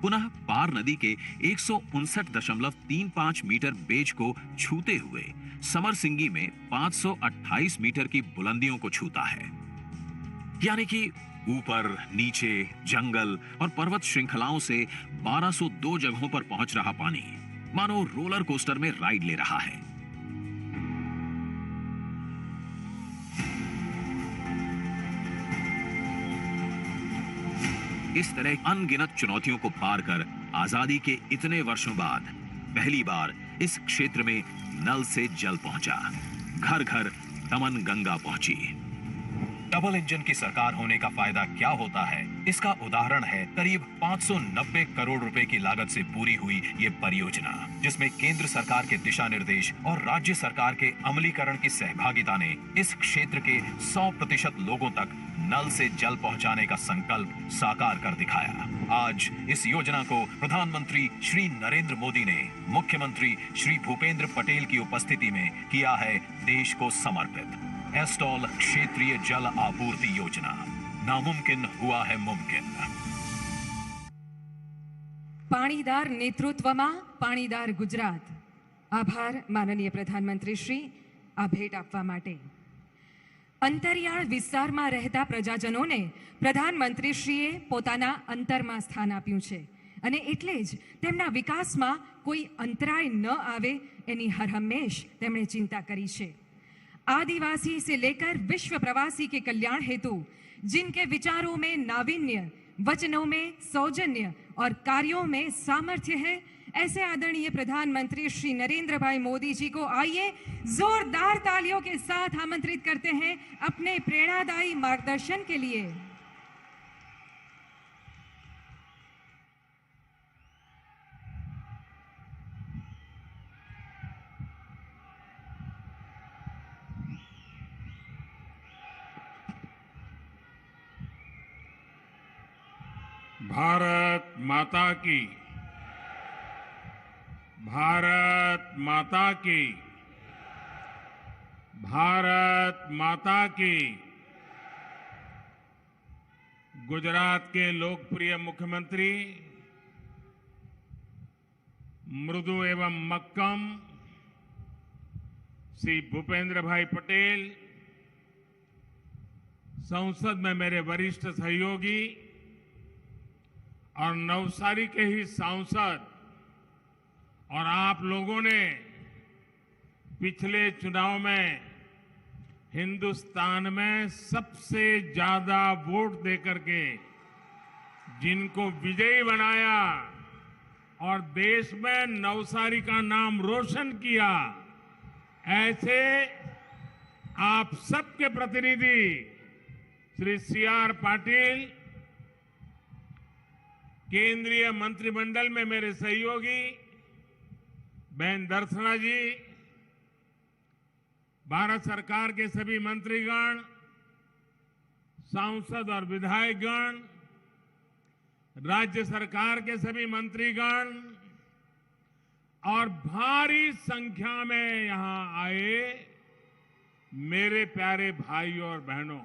पुनः पार नदी के 159.35 मीटर बेज को छूते हुए समरसिंगी में 528 मीटर की बुलंदियों को छूता है। यानी कि ऊपर, नीचे, जंगल और पर्वत श्रृंखलाओं से 1202 जगहों पर पहुंच रहा पानी मानो रोलर कोस्टर में राइड ले रहा है। इस तरह अनगिनत चुनौतियों को पार कर आजादी के इतने वर्षों बाद पहली बार इस क्षेत्र में नल से जल पहुंचा। घर घर दमन गंगा पहुंची। डबल इंजन की सरकार होने का फायदा क्या होता है, इसका उदाहरण है करीब 590 करोड़ रुपए की लागत से पूरी हुई ये परियोजना, जिसमें केंद्र सरकार के दिशा निर्देश और राज्य सरकार के अमलीकरण की सहभागिता ने इस क्षेत्र के 100% लोगों तक नल से जल पहुंचाने का संकल्प साकार कर दिखाया। आज इस योजना को प्रधानमंत्री श्री नरेंद्र मोदी ने मुख्यमंत्री श्री भूपेंद्र पटेल की उपस्थिति में किया है देश को समर्पित। एस्टॉल क्षेत्रीय जल आपूर्ति योजना, नामुमकिन हुआ है मुमकिन। પાણીદાર નેતૃત્વમાં પાણીદાર ગુજરાત. આભાર માનનીય પ્રધાનમંત્રી શ્રી, આ ભેટ આપવા માટે. અંતરિયાળ વિસ્તારમાં રહેતા પ્રજાજનોને પ્રધાનમંત્રીશ્રીએ પોતાના અંતરમાં સ્થાન આપ્યું છે અને એટલે જ તેમના વિકાસમાં કોઈ અંતરાય ન આવે એની હરહંમેશ તેમણે ચિંતા કરી છે. आदिवासी से लेकर विश्व प्रवासी के कल्याण हेतु जिनके विचारों में नावीन्य, वचनों में सौजन्य और कार्यों में सामर्थ्य है, ऐसे आदरणीय प्रधानमंत्री श्री नरेंद्र भाई मोदी जी को आइए जोरदार तालियों के साथ आमंत्रित करते हैं अपने प्रेरणादायी मार्गदर्शन के लिए। भारत माता की, भारत माता की, भारत माता की। गुजरात के लोकप्रिय मुख्यमंत्री मृदु एवं मक्कम श्री भूपेंद्र भाई पटेल, संसद में मेरे वरिष्ठ सहयोगी और नवसारी के ही सांसद, और आप लोगों ने पिछले चुनाव में हिंदुस्तान में सबसे ज्यादा वोट देकर के जिनको विजयी बनाया और देश में नवसारी का नाम रोशन किया, ऐसे आप सबके प्रतिनिधि श्री CR पाटिल, केंद्रीय मंत्रिमंडल में मेरे सहयोगी बहन दर्शना जी, भारत सरकार के सभी मंत्रीगण, सांसद और विधायकगण, राज्य सरकार के सभी मंत्रीगण और भारी संख्या में यहां आए मेरे प्यारे भाइयों और बहनों,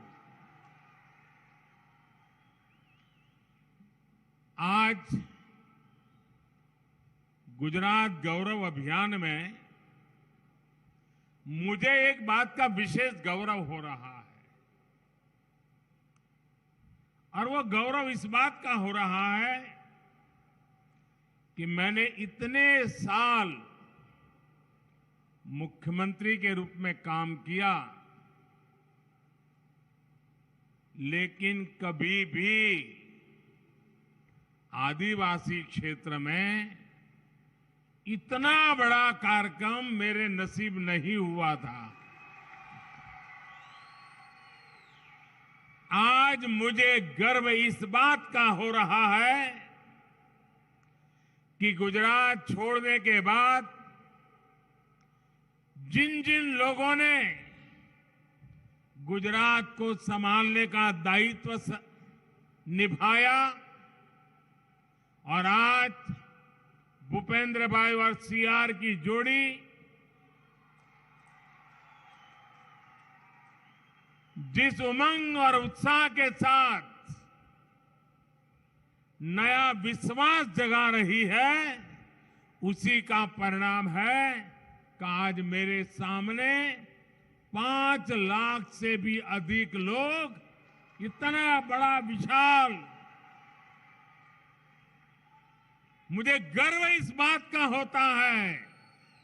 आज गुजरात गौरव अभियान में मुझे एक बात का विशेष गौरव हो रहा है। और वो गौरव इस बात का हो रहा है कि मैंने इतने साल मुख्यमंत्री के रूप में काम किया, लेकिन कभी भी आदिवासी क्षेत्र में इतना बड़ा कार्यक्रम मेरे नसीब नहीं हुआ था। आज मुझे गर्व इस बात का हो रहा है कि गुजरात छोड़ने के बाद जिन जिन लोगों ने गुजरात को संभालने का दायित्व निभाया और आज भूपेंद्र भाई और सीआर की जोड़ी जिस उमंग और उत्साह के साथ नया विश्वास जगा रही है, उसी का परिणाम है कि आज मेरे सामने 5 लाख से भी अधिक लोग इतना बड़ा विशाल, मुझे गर्व इस बात का होता है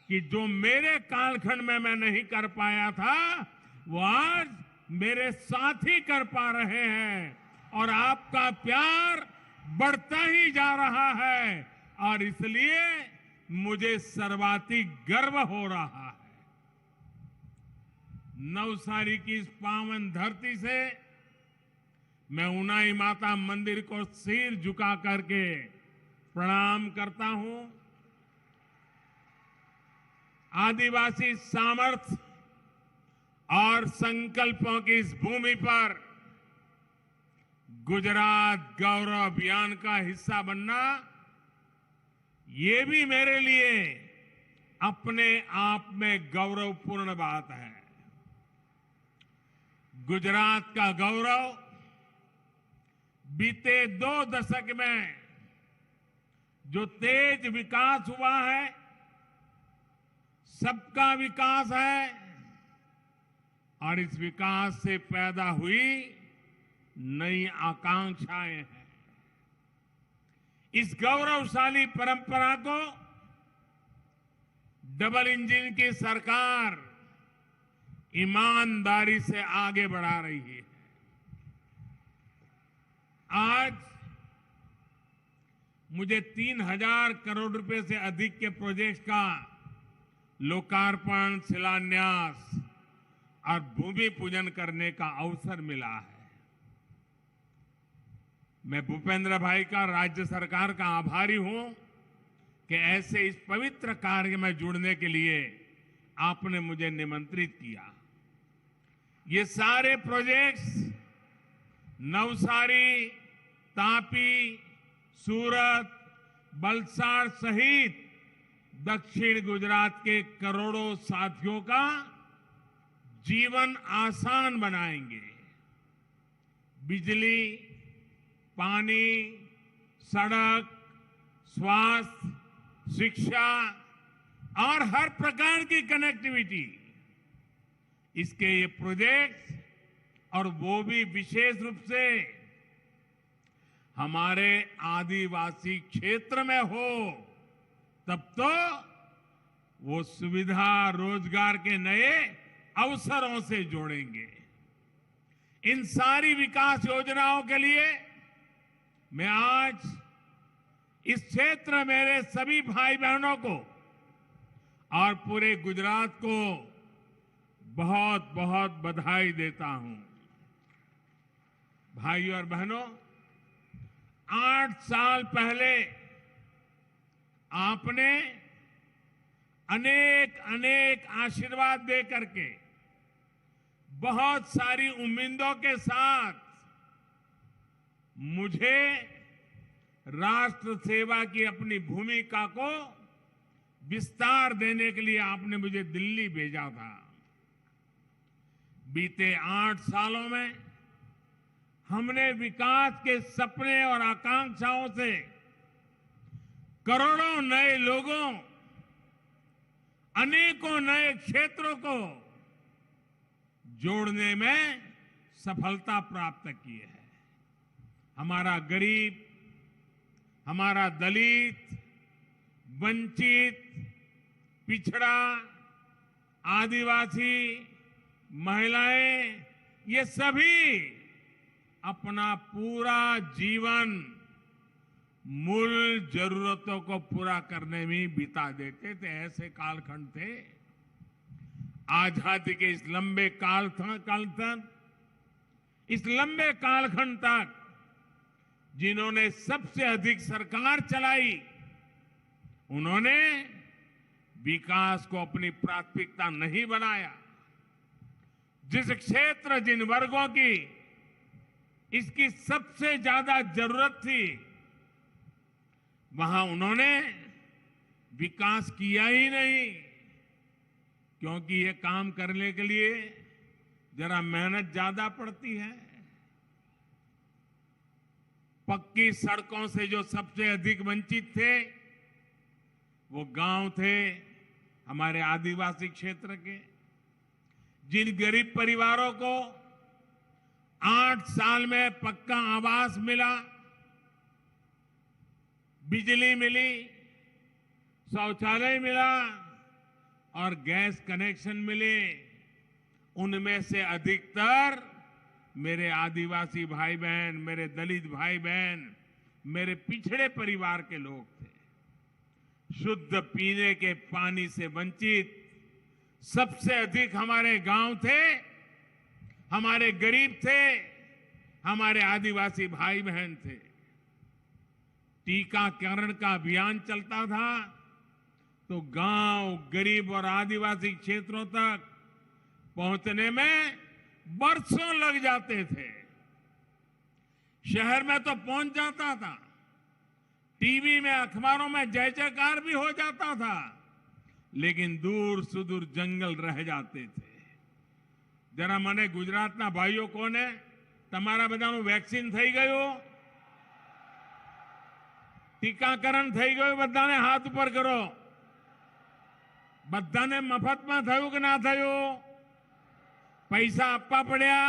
कि जो मेरे कालखंड में मैं नहीं कर पाया था, वो आज मेरे साथी कर पा रहे हैं और आपका प्यार बढ़ता ही जा रहा है और इसलिए मुझे सर्वाधिक गर्व हो रहा है। नवसारी की इस पावन धरती से मैं उनाई माता मंदिर को सिर झुका करके प्रणाम करता हूं। आदिवासी सामर्थ्य और संकल्पों की इस भूमि पर गुजरात गौरव अभियान का हिस्सा बनना, ये भी मेरे लिए अपने आप में गौरवपूर्ण बात है। गुजरात का गौरव बीते 2 दशक में जो तेज विकास हुआ है, सबका विकास है और इस विकास से पैदा हुई नई आकांक्षाएं हैं। इस गौरवशाली परंपरा को डबल इंजन की सरकार ईमानदारी से आगे बढ़ा रही है। आज मुझे 3,000 करोड़ रुपए से अधिक के प्रोजेक्ट का लोकार्पण, शिलान्यास और भूमि पूजन करने का अवसर मिला है। मैं भूपेंद्र भाई का, राज्य सरकार का आभारी हूं कि ऐसे इस पवित्र कार्य में जुड़ने के लिए आपने मुझे निमंत्रित किया। ये सारे प्रोजेक्ट्स नवसारी, तापी, सूरत, वलसाड सहित दक्षिण गुजरात के करोड़ों साथियों का जीवन आसान बनाएंगे। बिजली, पानी, सड़क, स्वास्थ्य, शिक्षा और हर प्रकार की कनेक्टिविटी, इसके ये प्रोजेक्ट्स, और वो भी विशेष रूप से हमारे आदिवासी क्षेत्र में हो, तब तो वो सुविधा, रोजगार के नए अवसरों से जोड़ेंगे। इन सारी विकास योजनाओं के लिए मैं आज इस क्षेत्र में मेरे सभी भाई बहनों को और पूरे गुजरात को बहुत बहुत बधाई देता हूं। भाइयों और बहनों, 8 साल पहले आपने अनेक अनेक आशीर्वाद दे करके बहुत सारी उम्मीदों के साथ मुझे राष्ट्र सेवा की अपनी भूमिका को विस्तार देने के लिए आपने मुझे दिल्ली भेजा था। बीते 8 सालों में हमने विकास के सपने और आकांक्षाओं से करोड़ों नए लोगों, अनेकों नए क्षेत्रों को जोड़ने में सफलता प्राप्त की है। हमारा गरीब, हमारा दलित, वंचित, पिछड़ा, आदिवासी, महिलाएं, ये सभी अपना पूरा जीवन मूल जरूरतों को पूरा करने में बिता देते थे। ऐसे कालखंड थे। आजादी के इस लंबे इस लंबे कालखंड तक जिन्होंने सबसे अधिक सरकार चलाई, उन्होंने विकास को अपनी प्राथमिकता नहीं बनाया। जिस क्षेत्र, जिन वर्गों की इसकी सबसे ज्यादा जरूरत थी, वहां उन्होंने विकास किया ही नहीं, क्योंकि ये काम करने के लिए जरा मेहनत ज्यादा पड़ती है। पक्की सड़कों से जो सबसे अधिक वंचित थे, वो गांव थे हमारे आदिवासी क्षेत्र के। जिन गरीब परिवारों को 8 साल में पक्का आवास मिला, बिजली मिली, शौचालय मिला और गैस कनेक्शन मिले, उनमें से अधिकतर मेरे आदिवासी भाई बहन, मेरे दलित भाई बहन, मेरे पिछड़े परिवार के लोग थे। शुद्ध पीने के पानी से वंचित सबसे अधिक हमारे गांव थे, हमारे गरीब थे, हमारे आदिवासी भाई बहन थे। टीकाकरण का अभियान चलता था तो गांव, गरीब और आदिवासी क्षेत्रों तक पहुंचने में बरसों लग जाते थे। शहर में तो पहुंच जाता था, टीवी में, अखबारों में जय जयकार भी हो जाता था, लेकिन दूर सुदूर जंगल रह जाते थे। जरा મને ગુજરાતના ભાઈઓ કોને તમારા બધાનું વેક્સિન થઈ ગયું? ટીકાકરણ થઈ ગયું? બધાને હાથ ઉપર કરો. બધાને મફતમાં થયું કે ના થયું? પૈસા આપવા પડ્યા?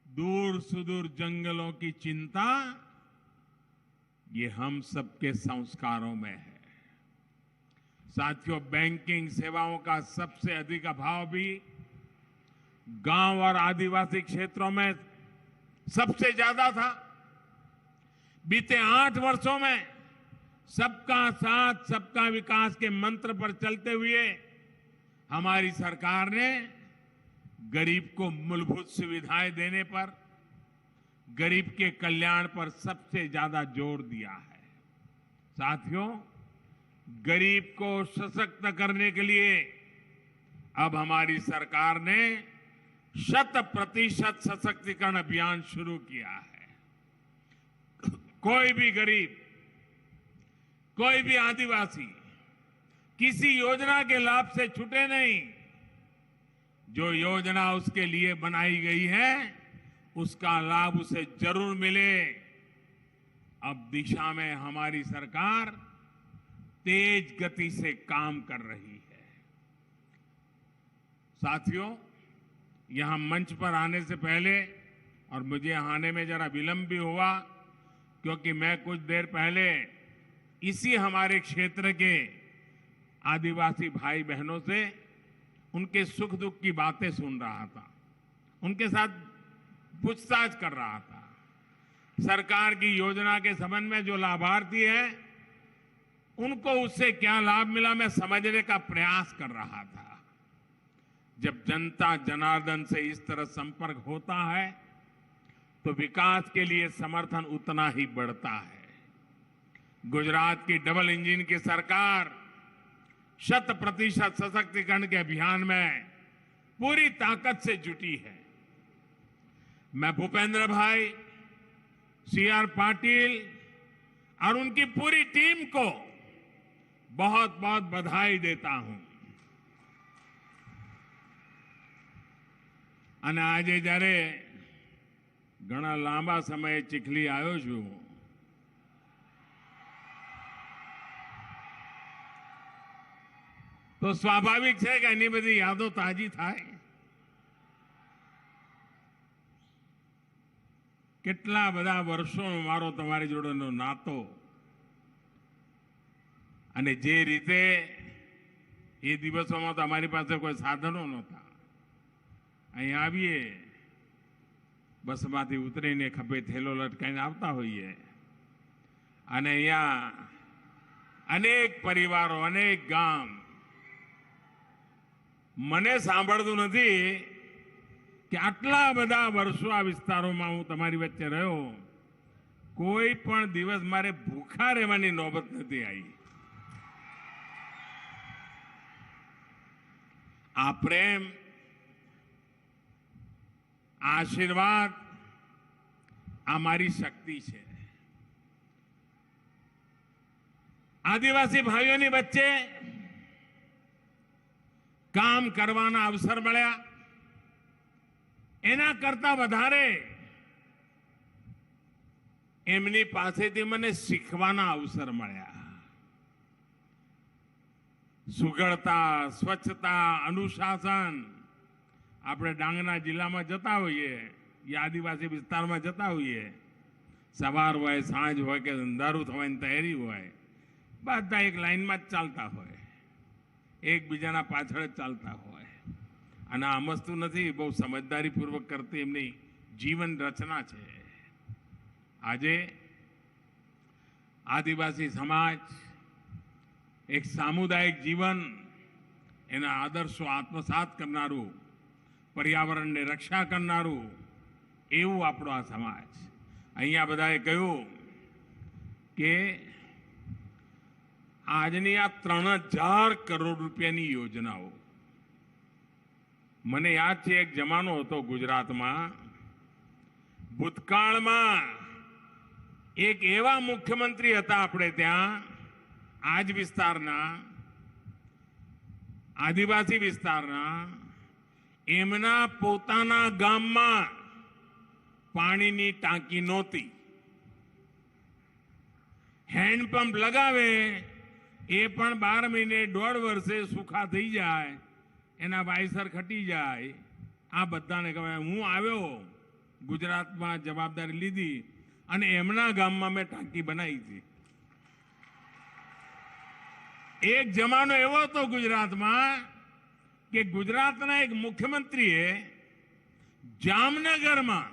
दूर सुदूर जंगलों की चिंता ये हम सबके संस्कारों में है। साथियों, बैंकिंग सेवाओं का सबसे अधिक अभाव भी गांव और आदिवासी क्षेत्रों में सबसे ज्यादा था। बीते 8 वर्षों में सबका साथ, सबका विकास के मंत्र पर चलते हुए हमारी सरकार ने गरीब को मूलभूत सुविधाएं देने पर, गरीब के कल्याण पर सबसे ज्यादा जोर दिया है। साथियों, गरीब को सशक्त करने के लिए अब हमारी सरकार ने 100% सशक्तिकरण अभियान शुरू किया है। कोई भी गरीब, कोई भी आदिवासी किसी योजना के लाभ से छूटे नहीं। जो योजना उसके लिए बनाई गई है, उसका लाभ उसे जरूर मिले। अब दिशा में हमारी सरकार तेज गति से काम कर रही है। साथियों, यहां मंच पर आने से पहले, और मुझे आने में जरा विलंब भी हुआ क्योंकि मैं कुछ देर पहले इसी हमारे क्षेत्र के आदिवासी भाई बहनों से उनके सुख दुख की बातें सुन रहा था, उनके साथ पूछताछ कर रहा था। सरकार की योजना के संबंध में जो लाभार्थी हैं, उनको उससे क्या लाभ मिला, मैं समझने का प्रयास कर रहा था। जब जनता जनार्दन से इस तरह संपर्क होता है तो विकास के लिए समर्थन उतना ही बढ़ता है। गुजरात की डबल इंजन की सरकार 100% सशक्तिकरण के अभियान में पूरी ताकत से जुटी है। मैं भूपेंद्र भाई, CR पाटिल और उनकी पूरी टीम को बहुत बहुत बधाई देता हूं। અને આજે જ્યારે ઘણા લાંબા સમયે ચીખલી આવ્યો છું, તો સ્વાભાવિક છે કે એની બધી યાદો તાજી થાય। કેટલા બધા વર્ષોનો મારો તમારી જોડેનો નાતો, અને જે રીતે એ દિવસોમાં તો અમારી પાસે કોઈ સાધનો નહોતા. અહીં આવીએ, બસમાંથી ઉતરીને ખભે થેલો લટકાઈને આવતા હોઈએ, અને અહીંયા અનેક પરિવારો, અનેક ગામ, મને સાંભળતું નથી કે આટલા બધા વર્ષો આ વિસ્તારોમાં હું તમારી વચ્ચે રહ્યો, કોઈ પણ દિવસ મારે ભૂખા રહેવાની નોબત નથી આવી. આ પ્રેમ, આશીર્વાદ, આ મારી શક્તિ છે. આદિવાસી ભાઈઓની વચ્ચે કામ કરવાના અવસર મળ્યા, એના કરતા વધારે એમની પાસેથી મને શીખવાના અવસર મળ્યા. સુઘડતા, સ્વચ્છતા, અનુશાસન. આપણે ડાંગના જિલ્લામાં જતા હોઈએ, એ આદિવાસી વિસ્તારમાં જતા હોઈએ, સવાર હોય, સાંજ હોય કે અંધારું થવાની તૈયારી હોય, બધા એક લાઈનમાં જ ચાલતા હોય, એકબીજાના પાછળ જ ચાલતા હોય. અને આ વસ્તુ નથી, બહુ સમજદારીપૂર્વક કરતી એમની જીવન રચના છે. આજે આદિવાસી સમાજ એક સામુદાયિક જીવન, એના આદર્શો આત્મસાત કરનારું, પર્યાવરણને રક્ષા કરનારું એવું આપણો આ સમાજ. અહીંયા બધાએ કહ્યું કે આજની આ 3000 કરોડ રૂપિયાની યોજનાઓ, મને યાદ છે એક જમાનો હતો ગુજરાતમાં, ભૂતકાળમાં એક એવા મુખ્યમંત્રી હતા આપણે ત્યાં, આજ વિસ્તારના, આદિવાસી વિસ્તારના, એમના પોતાના ગામમાં પાણીની ટાંકી નહોતી. હેન્ડપંપ લગાવે એ પણ 12 મહિને 1.5 વર્ષે સુખા થઈ જાય, એના વાયસર ખટી જાય. આ બધાને કહેવાય. હું આવ્યો ગુજરાતમાં, જવાબદારી લીધી અને એમના ગામમાં મેં ટાંકી બનાવી હતી. એક જમાનો એવો હતો ગુજરાતમાં કે ગુજરાતના એક મુખ્યમંત્રીએ જામનગરમાં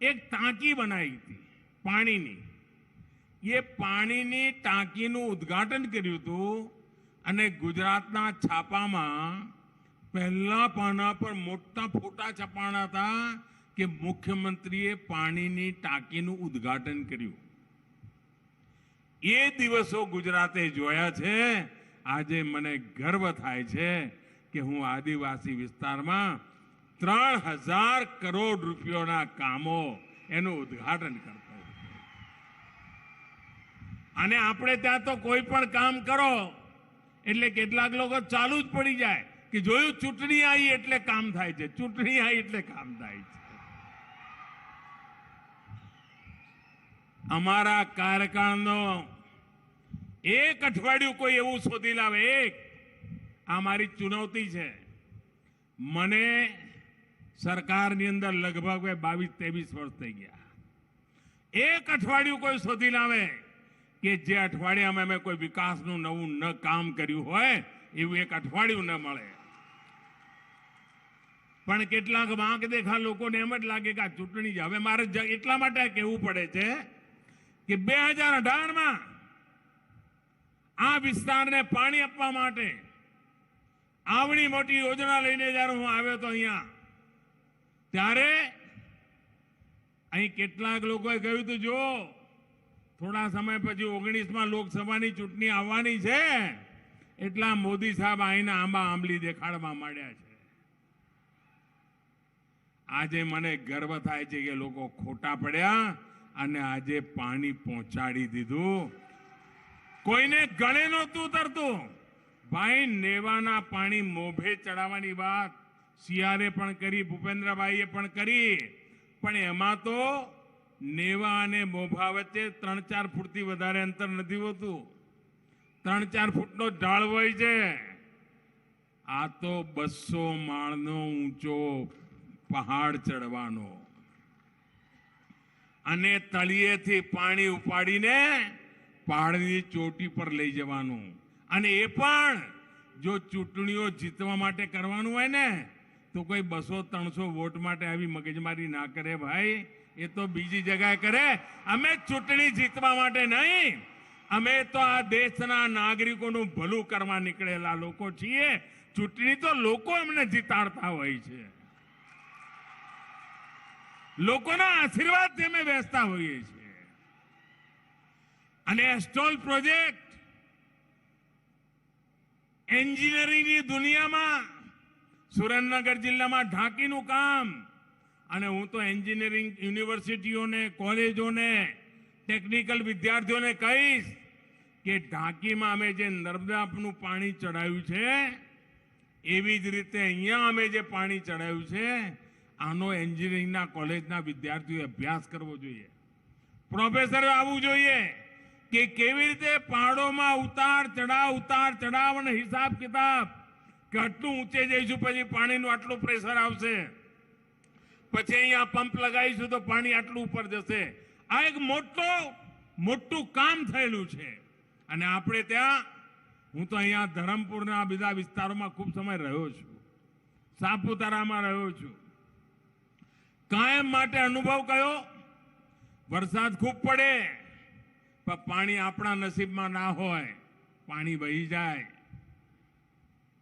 એક ટાંકી બનાવી હતી પાણીની. એ પાણીની ટાંકીનું ઉદ્ઘાટન કર્યું હતું અને ગુજરાતના છાપામાં પહેલા પાના પર મોટા ફોટા છપાણા હતા કે મુખ્યમંત્રીએ પાણીની ટાંકીનું ઉદ્ઘાટન કર્યું. એ દિવસો ગુજરાતે જોયા છે. આજે મને ગર્વ થાય છે કે હું આદિવાસી વિસ્તારમાં 3000 કરોડ રૂપિયાના કામો એનું ઉદ્ઘાટન કરતો. અને આપણે ત્યાં તો કોઈ પણ કામ કરો એટલે કેટલાક લોકો ચાલુ જ પડી જાય કે જોયું, ચૂંટણી આવી એટલે કામ થાય છે, ચૂંટણી આવી એટલે કામ થાય છે. અમારા કાર્યકાળનો એક અઠવાડિયું કોઈ એવું શોધી લાવે, એક, આ મારી ચુનૌતી છે. મને સરકારની અંદર લગભગ 22-23 વર્ષ થઈ ગયા. એક અઠવાડિયું કોઈ શોધી લાવે કે જે અઠવાડિયામાં મેં કોઈ વિકાસનું નવું ન કામ કર્યું હોય, એવું એક અઠવાડિયું ન મળે. પણ કેટલાક વાંક દેખા લોકોને એમ જ લાગે કે આ ચૂંટણી છે. હવે મારે એટલા માટે કહેવું પડે છે કે 2018માં આ વિસ્તારને પાણી આપવા માટે આવડી મોટી યોજના લઈને જ્યારે હું આવ્યો તો અહીંયા, ત્યારે અહીં કેટલાક લોકોએ કહ્યું હતું, જો થોડા સમય પછી 19માં લોકસભાની ચૂંટણી આવવાની છે, એટલા મોદી સાહેબ અહીંના આંબા આંબલી દેખાડવા માંડ્યા છે. આજે મને ગર્વ થાય છે કે લોકો ખોટા પડ્યા અને આજે પાણી પહોંચાડી દીધું. કોઈને ગળે નહોતું ઉતરતું. ભાઈ, નેવાના પાણી મોભે ચડાવવાની વાત સીઆરે પણ કરી, ભૂપેન્દ્રભાઈએ પણ કરી, પણ એમાં તો નેવા અને મોભા વચ્ચે 3-4 ફૂટથી વધારે અંતર નથી હોતું. 3-4 ફૂટનો ઢાળ હોય છે. આ તો 200 માળનો ઊંચો પહાડ ચડવાનો. અને તળિયેથી પાણી ઉપાડીને પહાડની ચોટી પર લઈ જવાનું. અને એ પણ જો ચૂંટણીઓ જીતવા માટે કરવાનું હોય ને તો કોઈ 200-300 વોટ માટે આવી મગજમારી ના કરે ભાઈ. એ તો બીજી જગ્યાએ કરે. અમે ચૂંટણી જીતવા માટે નહીં, અમે તો આ દેશના નાગરિકોનું ભલું કરવા નીકળેલા લોકો છીએ. ચૂંટણી તો લોકો અમને જીતાડતા હોય છે, લોકોના આશીર્વાદથી અમે બેસતા હોઈએ છીએ. અને એસ્ટોલ પ્રોજેક્ટ એન્જિનિયરિંગની દુનિયામાં સુરેન્દ્રનગર જિલ્લામાં ઢાંકીનું કામ. અને હું તો એન્જિનિયરિંગ યુનિવર્સિટીઓને, કોલેજોને, ટેકનિકલ વિદ્યાર્થીઓને કહીશ કે ઢાંકીમાં અમે જે નર્મદાનું પાણી ચડાવ્યું છે એવી જ રીતે અહીંયા અમે જે પાણી ચડાવ્યું છે આનો એન્જિનિયરિંગના કોલેજના વિદ્યાર્થીઓએ અભ્યાસ કરવો જોઈએ. પ્રોફેસરો આવવું જોઈએ કે કેવી રીતે પહાડોમાં ઉતાર ચઢાવ અને હિસાબ કિતાબ, કે આટલું ઊંચે જઈશું પછી પાણીનું આટલું પ્રેશર આવશે, પછી અહીંયા પંપ લગાવીશું તો પાણી આટલું ઉપર જશે. આ એક મોટું કામ થયેલું છે. અને આપણે ત્યાં, હું તો અહીંયા ધરમપુરના બીજા વિસ્તારોમાં ખૂબ સમય રહ્યો છું, સાપુતારામાં રહ્યો છું. કાયમ માટે અનુભવ કયો, વરસાદ ખૂબ પડે પણ પાણી આપણા નસીબમાં ના હોય, પાણી વહી જાય.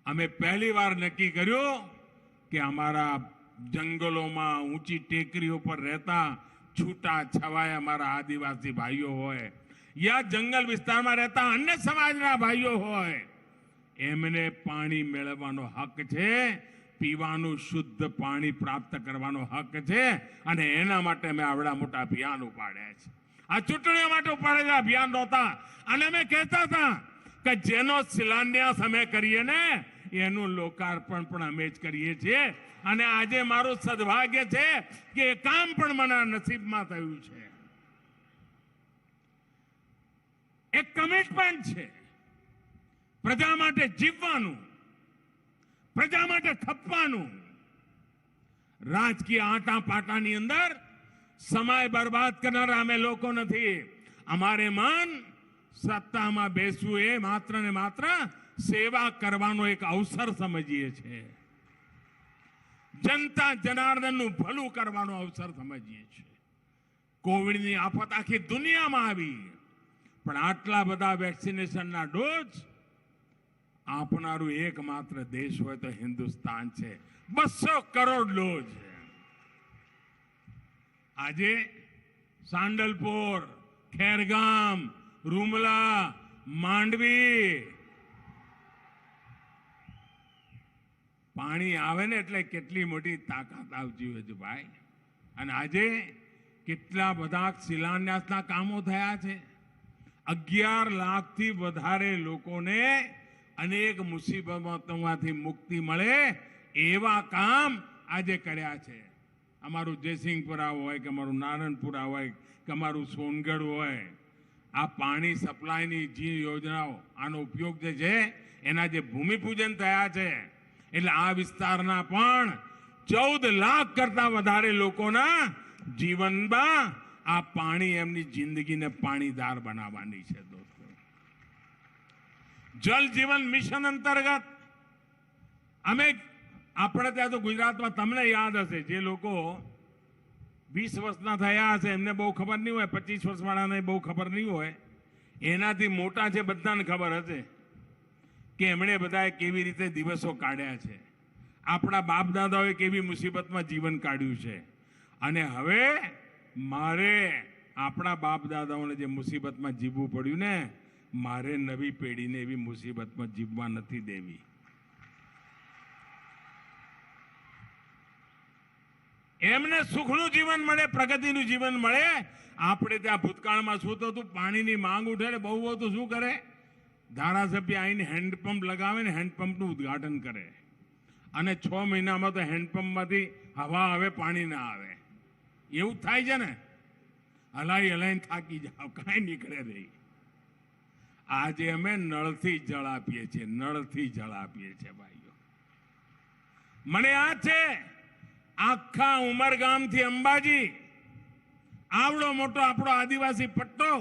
અમે પહેલી વાર નક્કી કર્યું કે અમારા જંગલોમાં, ઊંચી ટેકરીઓ પર રહેતા છૂટા છવાયા અમારા આદિવાસી ભાઈઓ હોય યા જંગલ વિસ્તારમાં રહેતા અન્ય સમાજના ભાઈઓ હોય, એમને પાણી મેળવવાનો હક છે, પીવાનું શુદ્ધ પાણી પ્રાપ્ત કરવાનો હક છે. અને એના માટે અમે આવડા મોટા અભિયાન ઉપાડ્યા છે. આ ચૂંટણીઓ માટે ઉપાડેલા અભિયાન નહોતા. અને અમે કહેતા હતા કે જેનો શિલાન્યાસ અમે કરીએ ને એનું લોકાર્પણ પણ અમે જ કરીએ છીએ. અને આજે મારું સદભાગ્ય છે કે એ કામ પણ મને નસીબમાં થયું છે. એક કમિટમેન્ટ છે, પ્રજા માટે જીવવાનું, પ્રજા માટે ખપવાનું. રાજકીય આટા પાટાની અંદર સમય બરબાદ કરનારા અમે લોકો નથી. અમારે મન સત્તામાં બેસવું એ માત્ર ને માત્ર સેવા કરવાનો એક અવસર સમજીએ છીએ, જનતા જનાર્દનનું ભલું કરવાનો અવસર સમજીએ છીએ. કોવિડની આફત આખી દુનિયામાં આવી, પણ આટલા બધા વેક્સિનેશનના ડોઝ આપનારું એકમાત્ર દેશ હોય તો હિન્દુસ્તાન છે. 200 કરોડ ડોઝ. આજે સાંડલપુર, ખેરગામ, રૂમલા, માંડવી પાણી આવે ને એટલે કેટલી મોટી તાકાત આવતી હોય છે ભાઈ. અને આજે કેટલા બધા શિલાન્યાસના કામો થયા છે. 11 લાખથી વધારે લોકોને અનેક મુસીબતોમાંથી મુક્તિ મળે એવા કામ આજે કર્યા છે. અમારું જયસિંહપુરા હોય કે અમારું નારણપુરા હોય કે અમારું સોનગઢ હોય, આ પાણી સપ્લાયની જે યોજનાઓ, આનો ઉપયોગ જે છે એના જે ભૂમિપૂજન થયા છે, એટલે આ વિસ્તારના પણ 14 લાખ કરતા વધારે લોકોના જીવનમાં આ પાણી એમની જિંદગીને પાણીદાર બનાવવાની છે. દોસ્તો, જલ જીવન મિશન અંતર્ગત અમે, આપણે ત્યાં તો ગુજરાતમાં તમને યાદ હશે, જે લોકો 20 વર્ષના થયા હશે એમને બહુ ખબર નહીં હોય, 25 વર્ષવાળાને બહુ ખબર નહીં હોય, એનાથી મોટા છે બધાને ખબર હશે કે એમણે બધાએ કેવી રીતે દિવસો કાઢ્યા છે, આપણા બાપ દાદાઓએ કેવી મુસીબતમાં જીવન કાઢ્યું છે. અને હવે મારે આપણા બાપ દાદાઓને જે મુસીબતમાં જીવવું પડ્યું ને, મારે નવી પેઢીને એવી મુસીબતમાં જીવવા નથી દેવી. એમને સુખનું જીવન મળે, પ્રગતિનું જીવન મળે. આપણે ત્યાં ભૂતકાળમાં શું થતું, પાણીની માંગ ઉઠે એટલે બહુ તો શું કરે, ધારાસભ્ય આવીને હેન્ડપંપ લગાવે ને હેન્ડપંપનું ઉદ્ઘાટન કરે, અને 6 મહિનામાં તો હેન્ડપંપમાંથી હવા આવે, પાણી ના આવે. એવું થાય છે ને, હલાઈને થાકી જાવ, કાંઈ નીકળે નહીં. આજે અમે નળથી જળ આપીએ છીએ, નળથી જળ આપીએ છીએ ભાઈઓ. મને યાદ છે, આખા ઉમરગામથી અંબાજી આવડો મોટો આપણો આદિવાસી પટ્ટો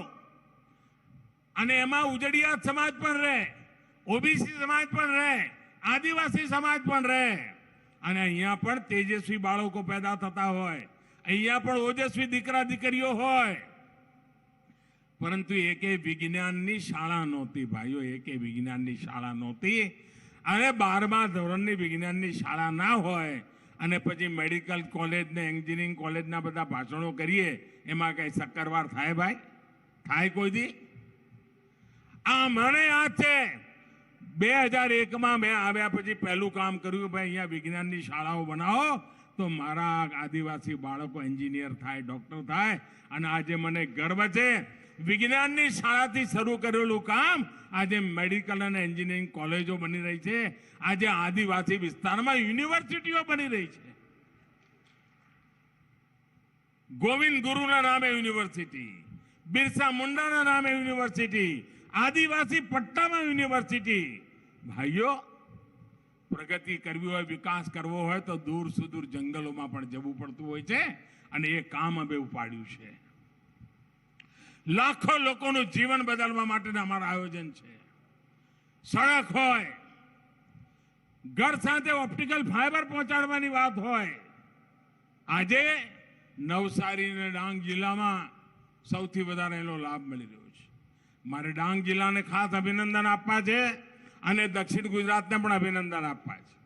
અને એમાં ઉજળિયાત સમાજ પણ રહે, ઓબીસી સમાજ પણ રહે, આદિવાસી સમાજ પણ રહે અને અહીંયા પણ તેજસ્વી બાળકો પેદા થતા હોય, અહીંયા પણ ઓજસ્વી દીકરા દીકરીઓ હોય, પરંતુ એકે વિજ્ઞાનની શાળા નહોતી ભાઈઓ, એકે વિજ્ઞાનની શાળા નહોતી. અને 12મા ધોરણની વિજ્ઞાનની શાળા ના હોય અને પછી મેડિકલ કોલેજ ને એન્જિનિયરિંગ કોલેજના બધા ભાષણો કરીએ, એમાં કઈ શક્કરવાર થાય ભાઈ? થાય કોઈ દી? આ મને યાદ છે 2001માં મેં આવ્યા પછી પહેલું કામ કર્યું, ભાઈ અહીંયા વિજ્ઞાનની શાળાઓ બનાવો તો મારા આદિવાસી બાળકો એન્જિનિયર થાય, ડોક્ટર થાય. અને આજે મને ગર્વ છે વિજ્ઞાનની શાળાથી શરૂ કરેલું કામ આજે મેડિકલ અને એન્જિનિયરિંગ કોલેજો બની રહી છે, આજે આદિવાસી વિસ્તારમાં યુનિવર્સિટીઓ બની રહી છે. ગોવિંદ ગુરુના નામે યુનિવર્સિટી, બિરસા મુંડાના નામે યુનિવર્સિટી, આદિવાસી પટ્ટામાં યુનિવર્સિટી. ભાઈઓ, પ્રગતિ કરવી હોય, વિકાસ કરવો હોય તો દૂર સુદૂર જંગલોમાં પણ જવું પડતું હોય છે અને એ કામ અમે ઉપાડ્યું છે. લાખો લોકોનું જીવન બદલવા માટેના અમારા આયોજન છે. સડક હોય, ઘર સાથે ઓપ્ટિકલ ફાઈબર પહોંચાડવાની વાત હોય, આજે નવસારી અને ડાંગ જિલ્લામાં સૌથી વધારે એનો લાભ મળી રહ્યો છે. મારે ડાંગ જિલ્લાને ખાસ અભિનંદન આપવા છે અને દક્ષિણ ગુજરાતને પણ અભિનંદન આપવા છે.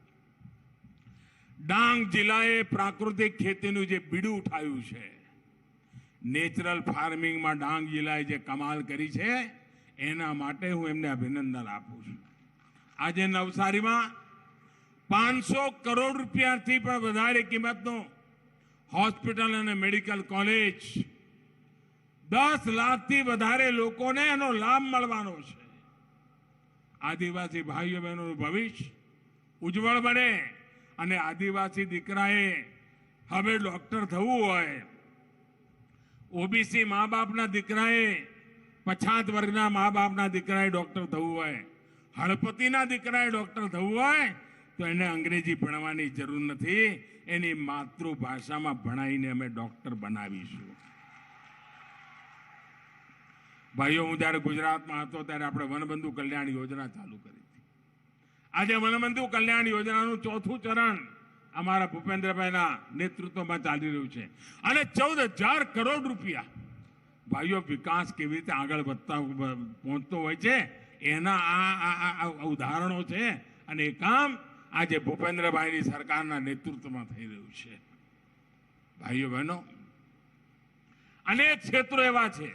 ડાંગ જિલ્લાએ પ્રાકૃતિક ખેતીનું જે બીડું ઉઠાવ્યું છે, નેચરલ ફાર્મિંગમાં ડાંગ જિલ્લાએ જે કમાલ કરી છે, એના માટે હું એમને અભિનંદન આપું છું. આજે નવસારીમાં 500 કરોડ રૂપિયાથી પણ વધારે કિંમતનો હોસ્પિટલ અને મેડિકલ કોલેજ, 10 લાખથી વધારે લોકોને એનો લાભ મળવાનો છે. આદિવાસી ભાઈઓ બહેનોનું ભવિષ્ય ઉજ્જવળ બને અને આદિવાસી દીકરાએ હવે ડોક્ટર થવું હોય, ઓબીસી મા બાપના દીકરાએ, પછાત વર્ગના મા બાપના દીકરાએ ડોક્ટર થવું હોય, હળપતિના દીકરાએ ડોક્ટર થવું હોય તો એને અંગ્રેજી ભણવાની જરૂર નથી, એની માતૃભાષામાં ભણાવીને અમે ડોક્ટર બનાવીશું. ભાઈઓ, હું જ્યારે ગુજરાતમાં હતો ત્યારે આપણે વનબંધુ કલ્યાણ યોજના ચાલુ કરી હતી. આજે વનબંધુ કલ્યાણ યોજનાનું 4થું ચરણ અમારા ભૂપેન્દ્રભાઈના નેતૃત્વમાં ચાલી રહ્યું છે અને 14,000 કરોડ રૂપિયા. ભાઈઓ, વિકાસ કેવી રીતે આગળ વધતા પહોંચતો હોય છે એના આ ઉદાહરણો છે અને એ કામ આજે ભૂપેન્દ્રભાઈની સરકારના નેતૃત્વમાં થઈ રહ્યું છે. ભાઈઓ બહેનો, અનેક ક્ષેત્રો એવા છે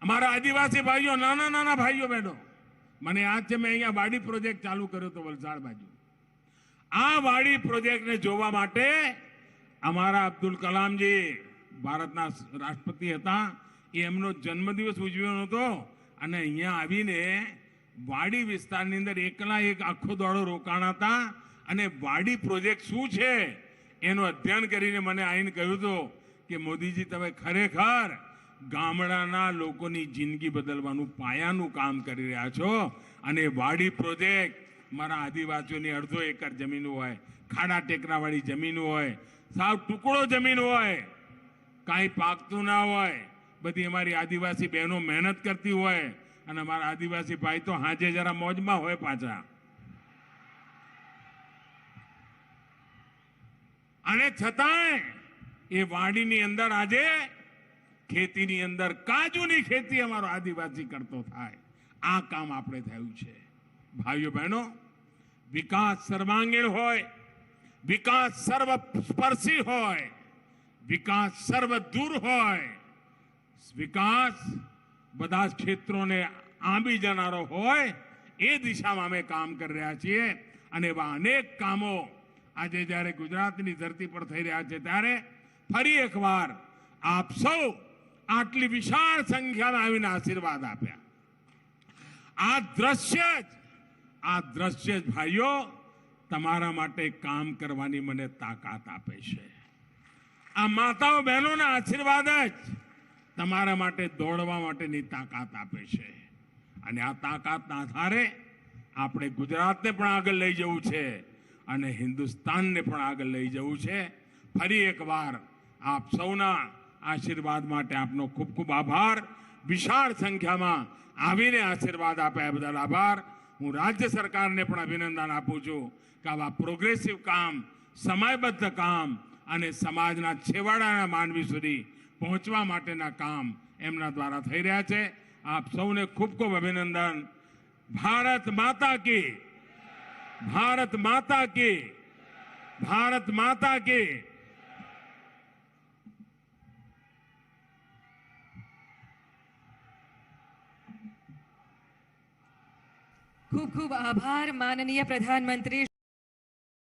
અમારા આદિવાસી ભાઈઓ, નાના નાના ભાઈઓ બહેનો. મને યાદ છે મેં અહીંયા વાડી પ્રોજેક્ટ ચાલુ કર્યો હતો વલસાડ બાજુ. આ વાડી પ્રોજેક્ટને જોવા માટે અમારા અબ્દુલ કલામજી ભારતના રાષ્ટ્રપતિ હતા, એમનો જન્મદિવસ ઉજવ્યો હતો અને અહીંયા આવીને વાડી વિસ્તારની અંદર એકલા એક આખો દોડો રોકાણા હતા અને વાડી પ્રોજેક્ટ શું છે એનું અધ્યયન કરીને મને આવીને કહ્યું હતું કે મોદીજી, તમે ખરેખર ગામડાના લોકોની જિંદગી બદલવાનું પાયાનું કામ કરી રહ્યા છો. અને વાડી પ્રોજેક્ટ મારા આદિવાસીઓની અડધો એકર જમીન હોય, ખાડા ટેકરાવાળી જમીન હોય, સાવ ટુકડો જમીન હોય, કાંઈ પાકતું ના હોય, બધી અમારી આદિવાસી બહેનો મહેનત કરતી હોય અને અમારા આદિવાસી ભાઈ તો હાજે જરા મોજમાં હોય પાછા. અને છતાંય એ વાડીની અંદર આજે ખેતીની અંદર કાજુની ખેતી અમારો આદિવાસી કરતો થાય, આ કામ આપણે થયું છે. ભાઈઓ બહેનો, વિકાસ સર્વાંગીણ હોય, વિકાસ સર્વસ્પર્શી હોય, વિકાસ સર્વદૂર હોય, વિકાસ બધા જ ક્ષેત્રોને આંબી જનારો હોય, એ દિશામાં અમે કામ કરી રહ્યા છીએ. અને એવા અનેક કામો આજે જ્યારે ગુજરાતની ધરતી પર થઈ રહ્યા છે ત્યારે ફરી એકવાર આપ સૌ આટલી વિશાળ સંખ્યામાં આવીને આશીર્વાદ આપ્યા. આ દ્રશ્ય જ ભાઈઓ તમારા માટે કામ કરવાની મને તાકાત આપે છે. આ માતાઓ બહેનોના આશીર્વાદ જ તમારા માટે દોડવા માટેની તાકાત આપે છે. અને આ તાકાતના આધારે આપણે ગુજરાતને પણ આગળ લઈ જવું છે અને હિન્દુસ્તાનને પણ આગળ લઈ જવું છે. ફરી એકવાર આપ સૌના આશીર્વાદ માટે આપનો ખૂબ ખૂબ આભાર. વિશાળ સંખ્યામાં આવીને આશીર્વાદ આપ્યા બદલ આભાર. હું રાજ્ય સરકારને પણ અભિનંદન આપું છું કે આવા પ્રોગ્રેસિવ કામ, સમયબદ્ધ કામ અને સમાજના છેવાડાના માનવી સુધી પહોંચવા માટેના કામ એમના દ્વારા થઈ રહ્યા છે. આપ સૌને ખૂબ ખૂબ અભિનંદન. ભારત માતા કી, ભારત માતા કી, ભારત માતા કી. ખૂબ ખૂબ આભાર માનનીય પ્રધાનમંત્રી